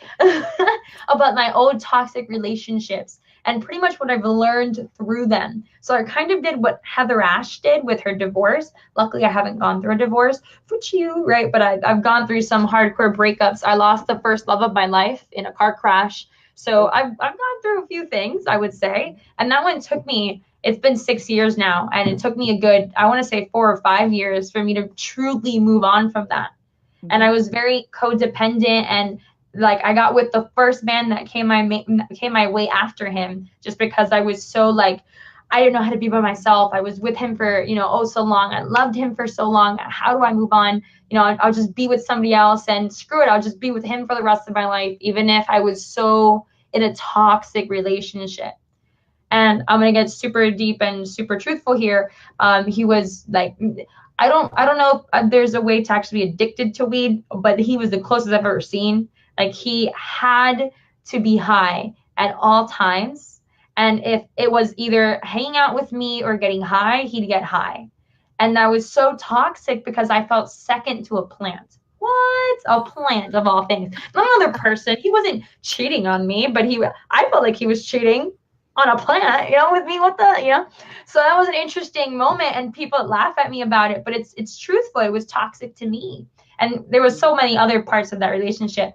about my old toxic relationships and pretty much what I've learned through them. So I kind of did what Heather Ash did with her divorce. Luckily, I haven't gone through a divorce, which right? But I've gone through some hardcore breakups. I lost the first love of my life in a car crash. So I've gone through a few things, I would say. And that one took me, it's been 6 years now, and it took me a good, I want to say 4 or 5 years for me to truly move on from that. And I was very codependent, and like I got with the first man that came my way after him, just because I was so like, I didn't know how to be by myself. I was with him for, so long. I loved him for so long. How do I move on? I'll just be with somebody else, and screw it. I'll just be with him for the rest of my life, even if I was so in a toxic relationship. And I'm going to get super deep and super truthful here. He was like, I don't know if there's a way to actually be addicted to weed, but he was the closest I've ever seen. Like, he had to be high at all times. And if it was either hanging out with me or getting high, he'd get high. And that was so toxic because I felt second to a plant. What? A plant of all things. Not another person. He wasn't cheating on me, but I felt like he was cheating on a plant, with me. What the, So that was an interesting moment, and people laugh at me about it, but it's truthful. It was toxic to me. And there was so many other parts of that relationship.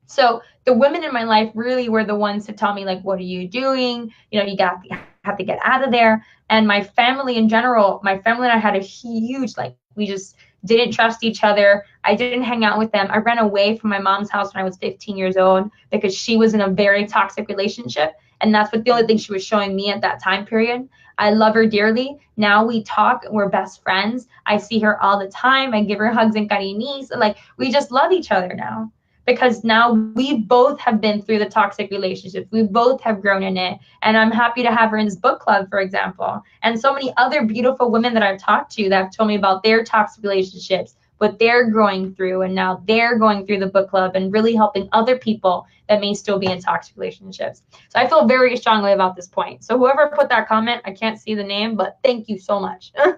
So the women in my life really were the ones to tell me, like, what are you doing? You have to get out of there. And my family in general, my family and I had a huge, we just didn't trust each other. I didn't hang out with them. I ran away from my mom's house when I was 15 years old because she was in a very toxic relationship. And that's the only thing she was showing me at that time period. I love her dearly. Now we talk. We're best friends. I see her all the time. I give her hugs and cariños. We just love each other now, because now we both have been through the toxic relationships. We both have grown in it. And I'm happy to have her in this book club, for example. And so many other beautiful women that I've talked to that have told me about their toxic relationships, what they're going through. And now they're going through the book club and really helping other people that may still be in toxic relationships. So I feel very strongly about this point. So whoever put that comment, I can't see the name, but thank you so much. All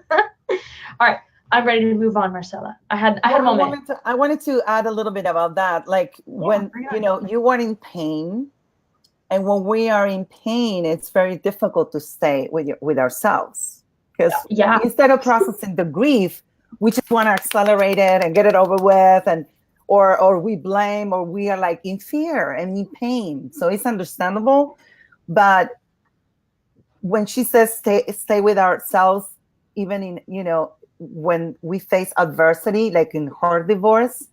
right. I'm ready to move on, Marcella. I had a moment. I wanted to add a little bit about that. When, you are in pain, and when we are in pain, it's very difficult to stay with ourselves, because instead of processing the grief, we just want to accelerate it and get it over with, or we blame, or we are in fear and in pain. So it's understandable. But when she says stay with ourselves, even in, when we face adversity, like in her divorce,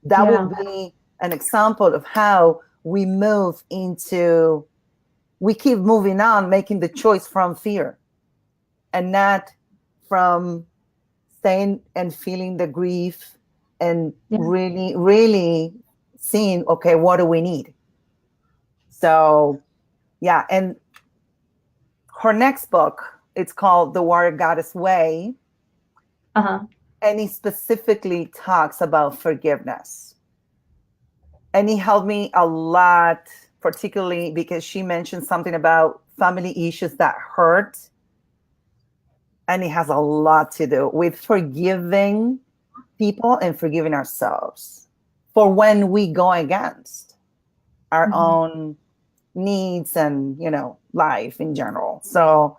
that Yeah. would be an example of how we keep moving on, making the choice from fear and not from staying and feeling the grief and Yeah. really, really seeing, okay, what do we need? So, yeah. And her next book, it's called The Warrior Goddess Way. Uh-huh. And he specifically talks about forgiveness. And he helped me a lot, particularly because she mentioned something about family issues that hurt. And it has a lot to do with forgiving people and forgiving ourselves for when we go against our own needs and, life in general. So,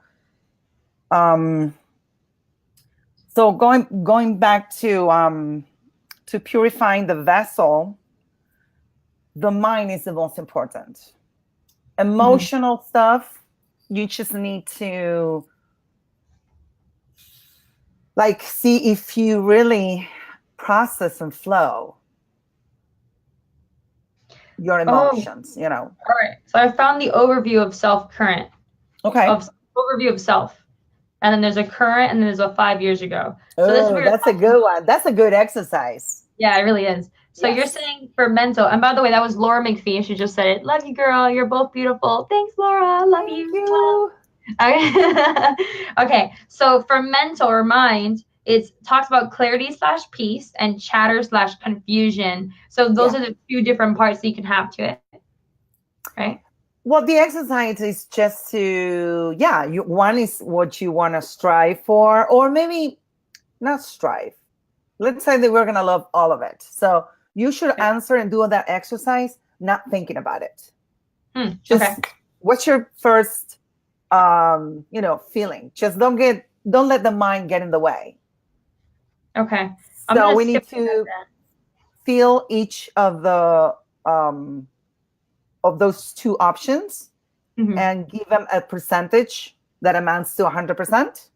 going back to purifying the vessel, the mind is the most important. Emotional stuff, you just need to see if you really process and flow your emotions. All right. So I found the overview of self current. Okay. Overview of self. And then there's a current and then there's a 5 years ago. So this is where that's a good one. That's a good exercise. Yeah, it really is. So Yes. You're saying for mental, and by the way, that was Laura McPhee. She just said it. Love you, girl. You're both beautiful. Thanks, Laura. Love Thank you. you. Okay. Okay. So for mental or mind, it talks about clarity / peace and chatter / confusion. So those are the two different parts that you can have to it. Right? Well, the exercise is just to, one is what you want to strive for, or maybe not strive. Let's say that we're going to love all of it. So you should answer and do that exercise, not thinking about it. What's your first, feeling? Just don't let the mind get in the way. Okay. So we need to feel each of the, of those two options and give them a percentage that amounts to 100%.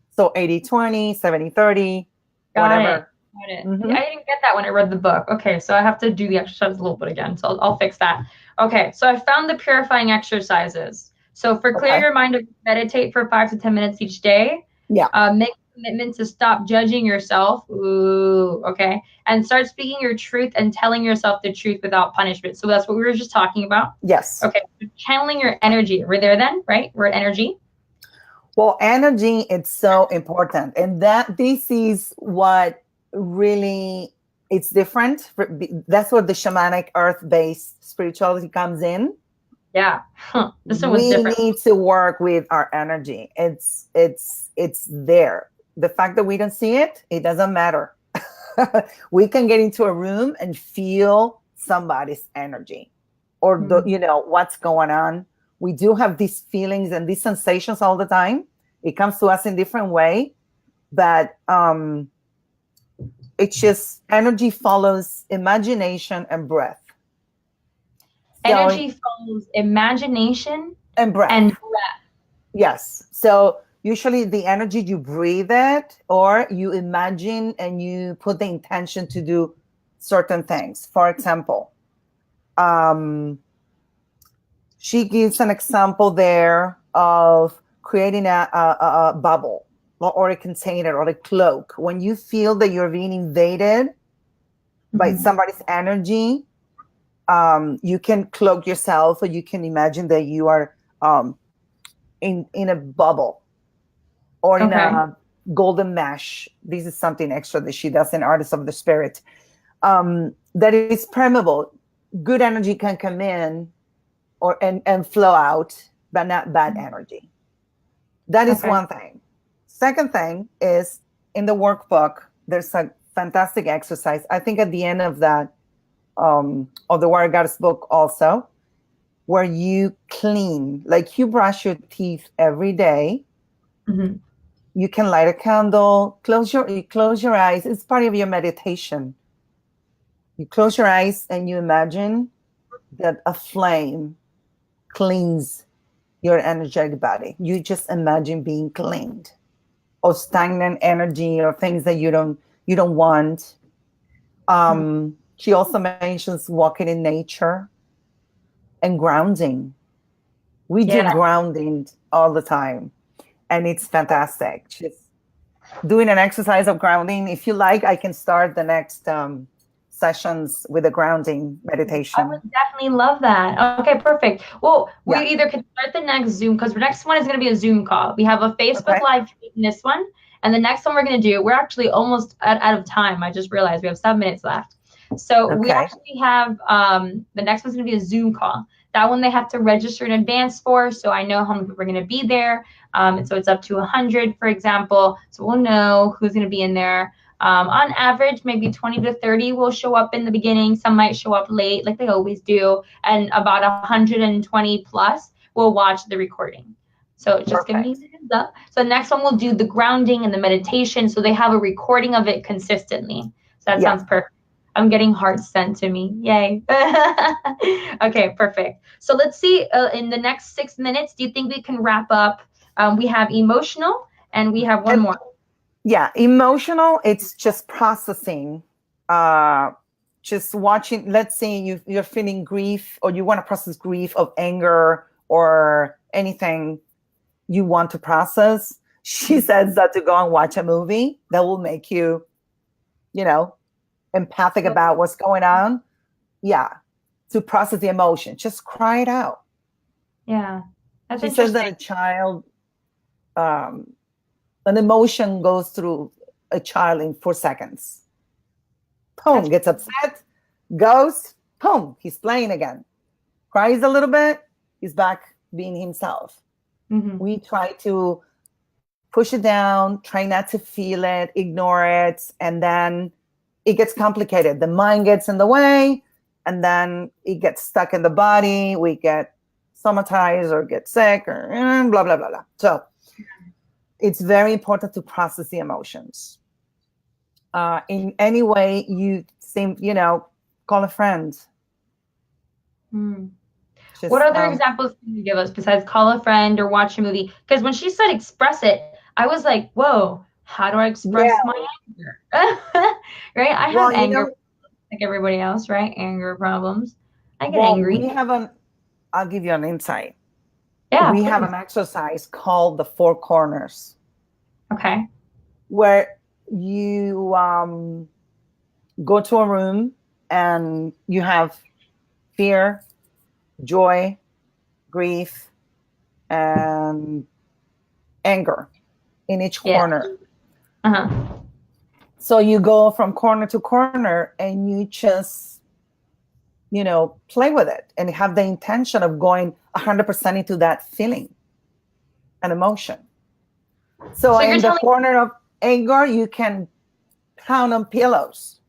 So 80-20, 70-30, whatever. Got it. Yeah, I didn't get that when I read the book. Okay, so I have to do the exercise a little bit again. So I'll fix that. Okay, so I found the purifying exercises. So for clear your mind, meditate for 5 to 10 minutes each day. Yeah. Make a commitment to stop judging yourself. Ooh, okay. And start speaking your truth and telling yourself the truth without punishment. So that's what we were just talking about. Yes. Okay, channeling your energy. We're there then, right? We're at energy. Well, energy, it's so important. And this is what really, it's different. That's what the shamanic earth-based spirituality comes in. Yeah. This one was different. We need to work with our energy. It's there. The fact that we don't see it, it doesn't matter. We can get into a room and feel somebody's energy or what's going on. We do have these feelings and these sensations all the time. It comes to us in different way, but it's just energy follows imagination and breath. Energy follows imagination and breath. Yes. So usually the energy, you breathe it or you imagine and you put the intention to do certain things. For example, she gives an example there of creating a bubble or a container or a cloak. When you feel that you're being invaded by somebody's energy, you can cloak yourself or you can imagine that you are in a bubble or in a golden mesh. This is something extra that she does in Artists of the Spirit. That is permeable. Good energy can come in and flow out, but not bad energy. That is one thing. Second thing is in the workbook, there's a fantastic exercise. I think at the end of that, of the Warrior Goddess book also, where you clean, like you brush your teeth every day. You can light a candle, close your eyes. It's part of your meditation. You close your eyes and you imagine that a flame cleans your energetic body. You just imagine being cleaned. or stagnant energy or things that you don't want. She also mentions walking in nature and grounding. We do Yeah. grounding all the time, and it's fantastic. She's doing an exercise of grounding. If you like, I can start the next sessions with a grounding I would meditation. definitely love that. Okay, perfect. Well, we Yeah. either could start the next Zoom because the next one is going to be a Zoom call. We have a Facebook Okay. Live in this one, and the next one we're going to do, we're actually almost out of time. I just realized we have 7 minutes left. So we Okay. actually have the next one's going to be a Zoom call. That one they have to register in advance for, so I know how many people are going to be there. And so it's up to 100, for example. So we'll know who's going to be in there. On average, maybe 20 to 30 will show up in the beginning. Some might show up late, like they always do. And about 120 plus will watch the recording. So just give me a heads up. So next one we'll do the grounding and the meditation. So they have a recording of it consistently. So that sounds perfect. I'm getting hearts sent to me. Yay. Okay, perfect. So let's see, in the next 6 minutes, do you think we can wrap up? We have emotional and we have one more. Yeah, emotional, it's just processing. Just watching, let's say you're feeling grief or you want to process grief of anger or anything you want to process. She says that to go and watch a movie that will make you, empathic about what's going on. Yeah, to process the emotion. Just cry it out. Yeah, that's she says that a child, an emotion goes through a child in 4 seconds. Boom, gets upset, goes, boom, he's playing again. Cries a little bit, he's back being himself. Mm-hmm. We try to push it down, try not to feel it, ignore it, and then it gets complicated. The mind gets in the way, and then it gets stuck in the body. We get somatized or get sick or blah, blah, blah, blah. So it's very important to process the emotions. In any way you think, call a friend. What other examples can you give us besides call a friend or watch a movie? Because when she said express it, I was like, whoa, how do I express my anger? Right? I have anger like everybody else, right? Anger problems. I get angry. I'll give you an insight. Yeah. We have an exercise called the 4 corners. Okay. Where you go to a room and you have fear, joy, grief, and anger in each corner. Uh-huh. So you go from corner to corner and you just, play with it and have the intention of going 100% into that feeling and emotion. So in the corner of anger, you can pound on pillows.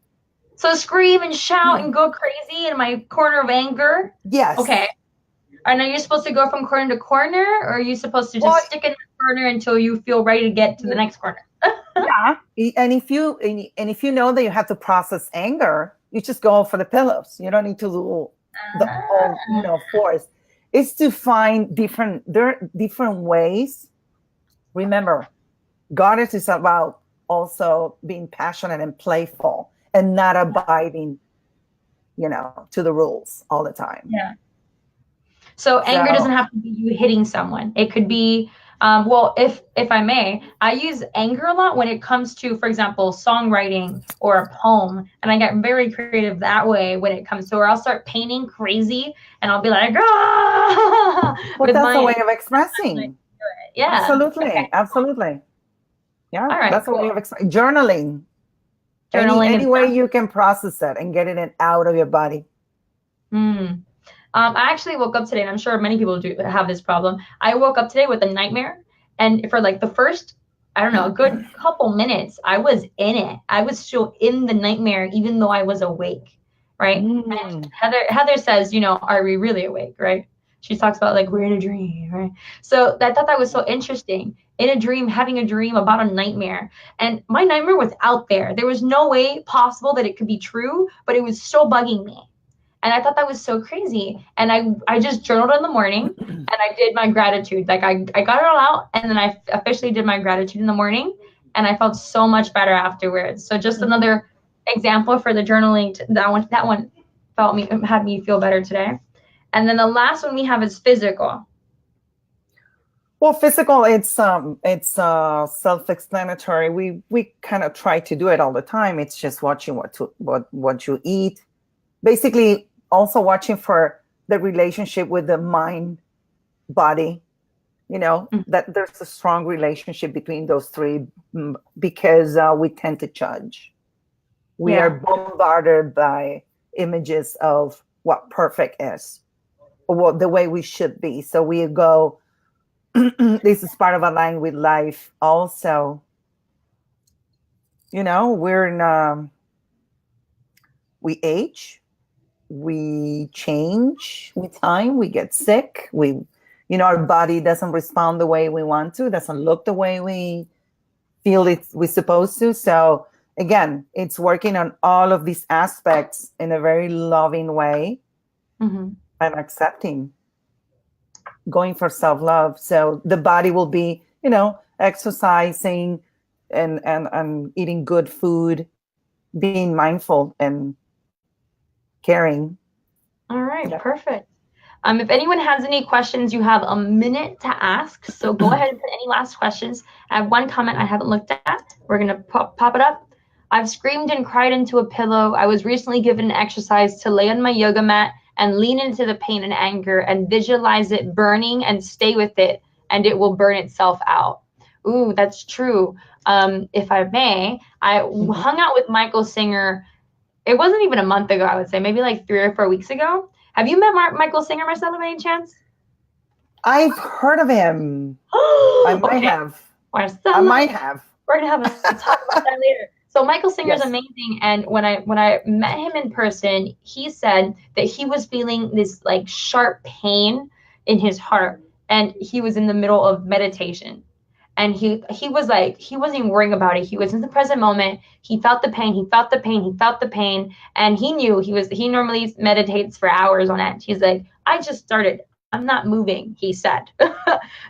So scream and shout and go crazy in my corner of anger? Yes. Okay. And are you supposed to go from corner to corner, or are you supposed to just stick in the corner until you feel ready to get to the next corner? Yeah. And if you know that you have to process anger, you just go for the pillows. You don't need to do the whole, force. It's to find different ways. Remember, Goddess is about also being passionate and playful and not abiding, to the rules all the time. Yeah. So anger doesn't have to be you hitting someone. It could be, well, if I may, I use anger a lot when it comes to, for example, songwriting or a poem. And I get very creative that way when it comes to, or I'll start painting crazy and I'll be like, ah! But that's a way of expressing. Yeah. Absolutely. Okay. Absolutely. Yeah. All right, that's a way of expressing. Journaling. Any way you can process it and get it out of your body. I actually woke up today, and I'm sure many people do have this problem. I woke up today with a nightmare, and for like the first, I don't know, a good couple minutes, I was in it. I was still in the nightmare, even though I was awake, right? And Heather says, are we really awake, right? She talks about like we're in a dream, right? So I thought that was so interesting. In a dream, having a dream about a nightmare, and my nightmare was out there. There was no way possible that it could be true, but it was so bugging me. And I thought that was so crazy. And I just journaled in the morning and I did my gratitude. Like I got it all out and then I officially did my gratitude in the morning. and I felt so much better afterwards. So just another example for the journaling. That one had me feel better today. And then the last one we have is physical. Well, physical, it's self-explanatory. We kind of try to do it all the time. It's just watching what you eat. Basically, also watching for the relationship with the mind, body. That there's a strong relationship between those three, because we tend to judge. We are bombarded by images of what perfect is, or the way we should be. So we go, this is part of aligning with life also. We're in, we age, we change with time, we get sick, our body doesn't respond the way we want to, doesn't look the way we feel we're supposed to. So again, it's working on all of these aspects in a very loving way, and accepting, going for self-love. So the body will be, exercising and eating good food, being mindful and caring. All right, perfect. If anyone has any questions, you have a minute to ask. So go ahead and put any last questions. I have one comment I haven't looked at. We're going to pop it up. I've screamed and cried into a pillow. I was recently given an exercise to lay on my yoga mat and lean into the pain and anger and visualize it burning and stay with it, and it will burn itself out. Ooh, that's true. If I may, I hung out with Michael Singer. It wasn't even a month ago, I would say, maybe like 3 or 4 weeks ago. Have you met Michael Singer, Marcella, by any chance? I've heard of him. I might have. Marcella, I might have. We're gonna have a talk about that later. So Michael Singer's amazing, and when I met him in person, he said that he was feeling this like sharp pain in his heart, and he was in the middle of meditation. And he was like, he wasn't even worrying about it. He was in the present moment. He felt the pain. He felt the pain. He felt the pain. And he knew he normally meditates for hours on end. He's like, I just started. I'm not moving, he said.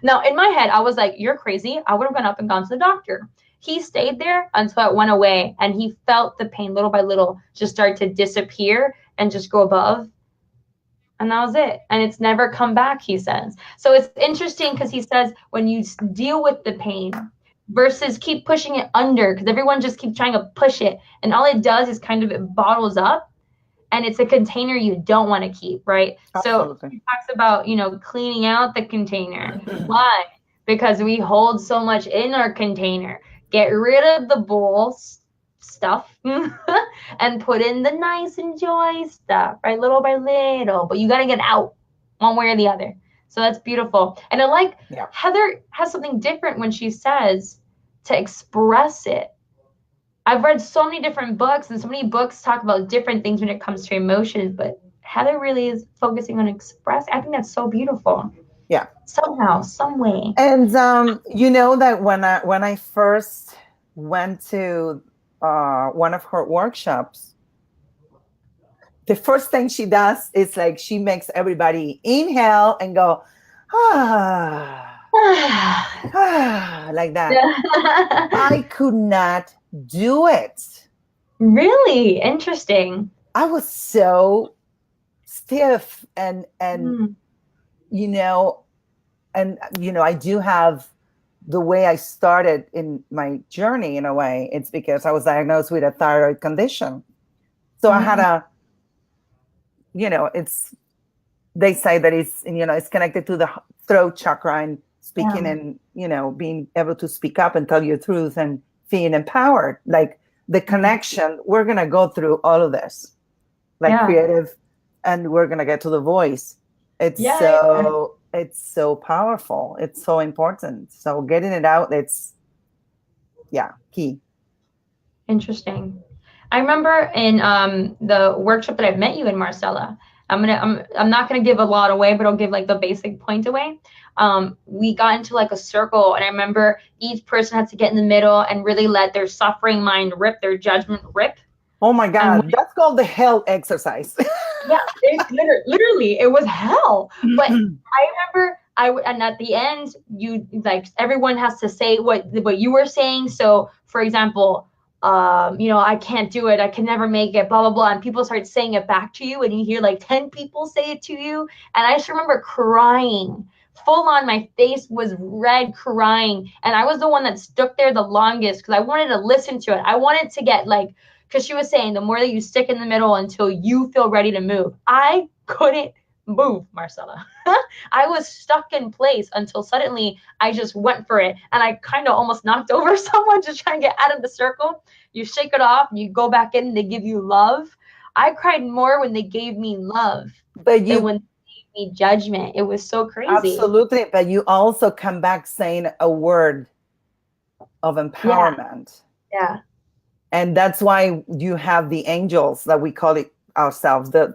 Now, in my head, I was like, you're crazy. I would have gone up and gone to the doctor. He stayed there until it went away. And he felt the pain little by little just start to disappear and just go above. And that was it. And it's never come back, he says. So it's interesting because he says when you deal with the pain versus keep pushing it under, because everyone just keeps trying to push it. And all it does is kind of it bottles up. And it's a container you don't want to keep, right? Absolutely. So he talks about, cleaning out the container. Why? Because we hold so much in our container. Get rid of the bull stuff and put in the nice and joy stuff, right? Little by little, but you got to get out one way or the other. So that's beautiful. And I like Heather has something different when she says to express it. I've read so many different books, and so many books talk about different things when it comes to emotions, but Heather really is focusing on express. I think that's so beautiful. Yeah. Somehow, some way. And that when I first went to one of her workshops, the first thing she does is like she makes everybody inhale and go, like that. I could not do it. Really interesting. I was so stiff and I do have the way I started in my journey in a way. It's because I was diagnosed with a thyroid condition. So I had they say that it's connected to the throat chakra and speaking and, being able to speak up and tell your truth and feeling empowered. Like the connection, we're going to go through all of this, creative, and we're going to get to the voice. It's so powerful. It's so important. So getting it out, it's key. Interesting. I remember in the workshop that I met you in, Marcella, I'm not gonna give a lot away, but I'll give like the basic point away. We got into like a circle, and I remember each person had to get in the middle and really let their suffering mind rip, their judgment rip. Oh my God, that's called the hell exercise. Yeah, literally, it was hell. But I remember and at the end, you like everyone has to say what you were saying. So, for example, I can't do it, I can never make it, blah blah blah, and people start saying it back to you, and you hear like 10 people say it to you, and I just remember crying full on. My face was red, crying, and I was the one that stuck there the longest because I wanted to listen to it. I wanted to get like, because she was saying the more that you stick in the middle until you feel ready to move. I couldn't move, Marcella. I was stuck in place until suddenly I just went for it, and I kind of almost knocked over someone just trying to get out of the circle. You shake it off, you go back in, and they give you love. I cried more when they gave me love than when they gave me judgment. It was so crazy. Absolutely, but you also come back saying a word of empowerment. Yeah. And that's why you have the angels, that we call it ourselves, the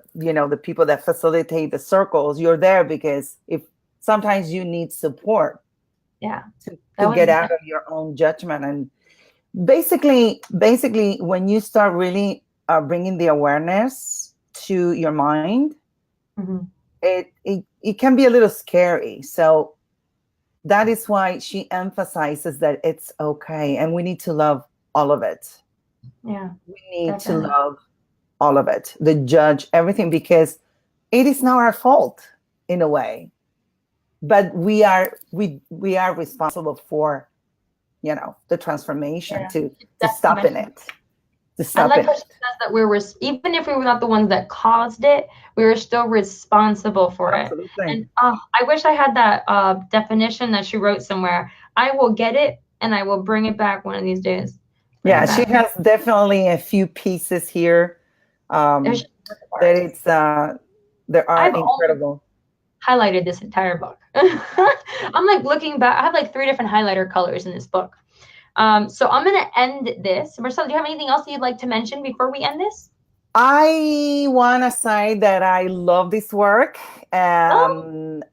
people that facilitate the circles. You're there because if sometimes you need support to get out of your own judgment. And basically when you start really bringing the awareness to your mind, it can be a little scary. So that is why she emphasizes that it's okay, and we need to love all of it. Yeah, we need to love all of it, the judge, everything, because it is not our fault in a way, but we are responsible for, the transformation to stop in it. I like how she says that even if we were not the ones that caused it, we were still responsible for it. And I wish I had that definition that she wrote somewhere. I will get it and I will bring it back one of these days. Yeah, she has definitely a few pieces here. That are incredible. Highlighted this entire book. I'm like looking back. I have like 3 different highlighter colors in this book. So I'm going to end this. Marcella, do you have anything else you'd like to mention before we end this? I want to say that I love this work. I'm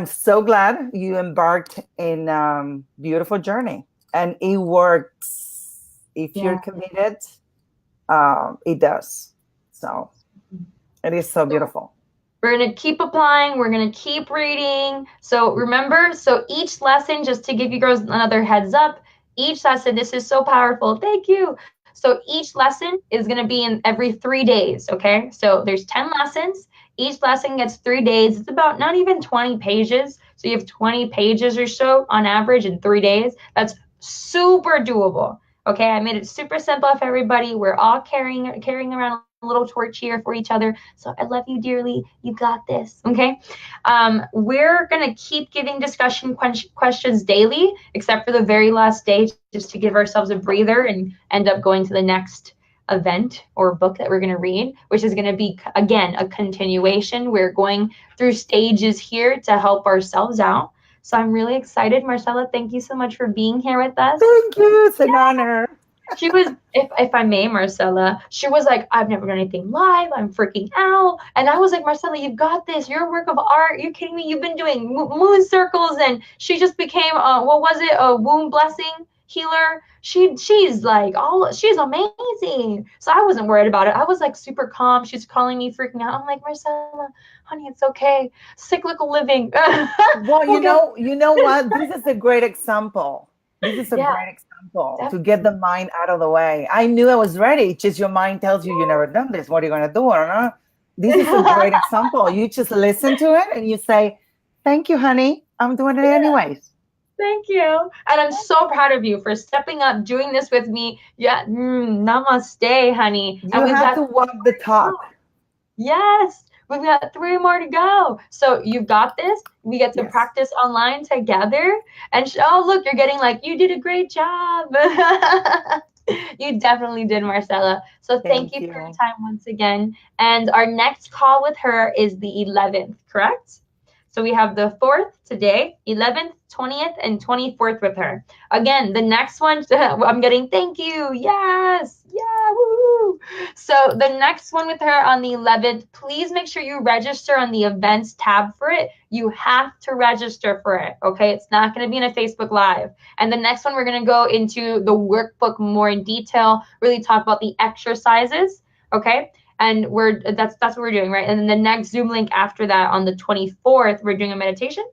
so glad you embarked in beautiful journey, and it works. If you're committed, it does. So it is so beautiful. We're going to keep applying. We're going to keep reading. So remember, each lesson, just to give you girls another heads up, each lesson, this is so powerful. Thank you. So each lesson is going to be in every 3 days. Okay. So there's 10 lessons. Each lesson gets 3 days. It's about not even 20 pages. So you have 20 pages or so on average in 3 days. That's super doable. Okay, I made it super simple for everybody. We're all carrying around a little torch here for each other. So I love you dearly. You got this. Okay. We're going to keep giving discussion questions daily, except for the very last day, just to give ourselves a breather and end up going to the next event or book that we're going to read, which is going to be, again, a continuation. We're going through stages here to help ourselves out. So I'm really excited. Marcella, thank you so much for being here with us. Thank you. It's an honor. She was, if I may, Marcella, she was like, I've never done anything live. I'm freaking out. And I was like, Marcella, you've got this. You're a work of art. You're kidding me? You've been doing moon circles. And she just became, a womb blessing healer. She's like, she's amazing. So I wasn't worried about it. I was like super calm. She's calling me freaking out. I'm like, Marcella, honey, it's okay. Cyclical living. Well, you know what? This is a great example. This is a great example to get the mind out of the way. I knew I was ready. Just your mind tells you never done this. What are you going to do? This is a great example. You just listen to it and you say, thank you, honey. I'm doing it anyways. Thank you. And I'm so proud of you for stepping up, doing this with me. Yeah. Namaste, honey. You have to walk the talk. Yes. We've got 3 more to go. So you've got this. We get to practice online together. And look, you're getting like, you did a great job. You definitely did, Marcella. So thank you for your time once again. And our next call with her is the 11th, correct? So we have the 4th today, 11th, 20th, and 24th with her. Again, the next one, I'm getting thank you. Yes. Yeah. Woo. So the next one with her on the 11th, please make sure you register on the events tab for it. You have to register for it. Okay. It's not going to be in a Facebook Live. And the next one, we're going to go into the workbook more in detail, really talk about the exercises. Okay. and that's what we're doing, right? And then the next Zoom link after that on the 24th, we're doing a meditation?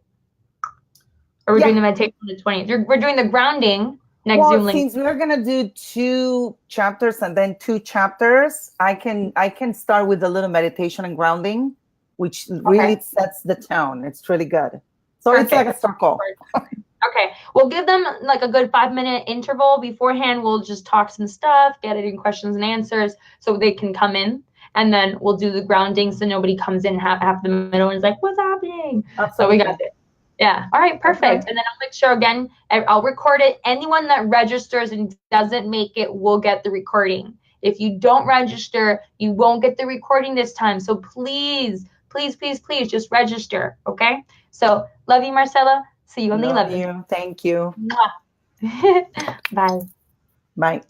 Or we're doing the meditation on the 20th? We're doing the grounding next Zoom link. Since we're gonna do 2 chapters and then 2 chapters, I can start with a little meditation and grounding, which really sets the tone. It's really good. So it's like a circle. Okay, we'll give them like a good 5-minute interval beforehand. We'll just talk some stuff, get it in questions and answers so they can come in. And then we'll do the grounding so nobody comes in half the middle and is like, what's happening? Absolutely. So we got it. Yeah. All right, perfect. Okay. And then I'll make sure, again, I'll record it. Anyone that registers and doesn't make it will get the recording. If you don't register, you won't get the recording this time. So please, please, please, please just register, okay? So love you, Marcela. See you on the 11th. Love you. Thank you. Bye. Bye.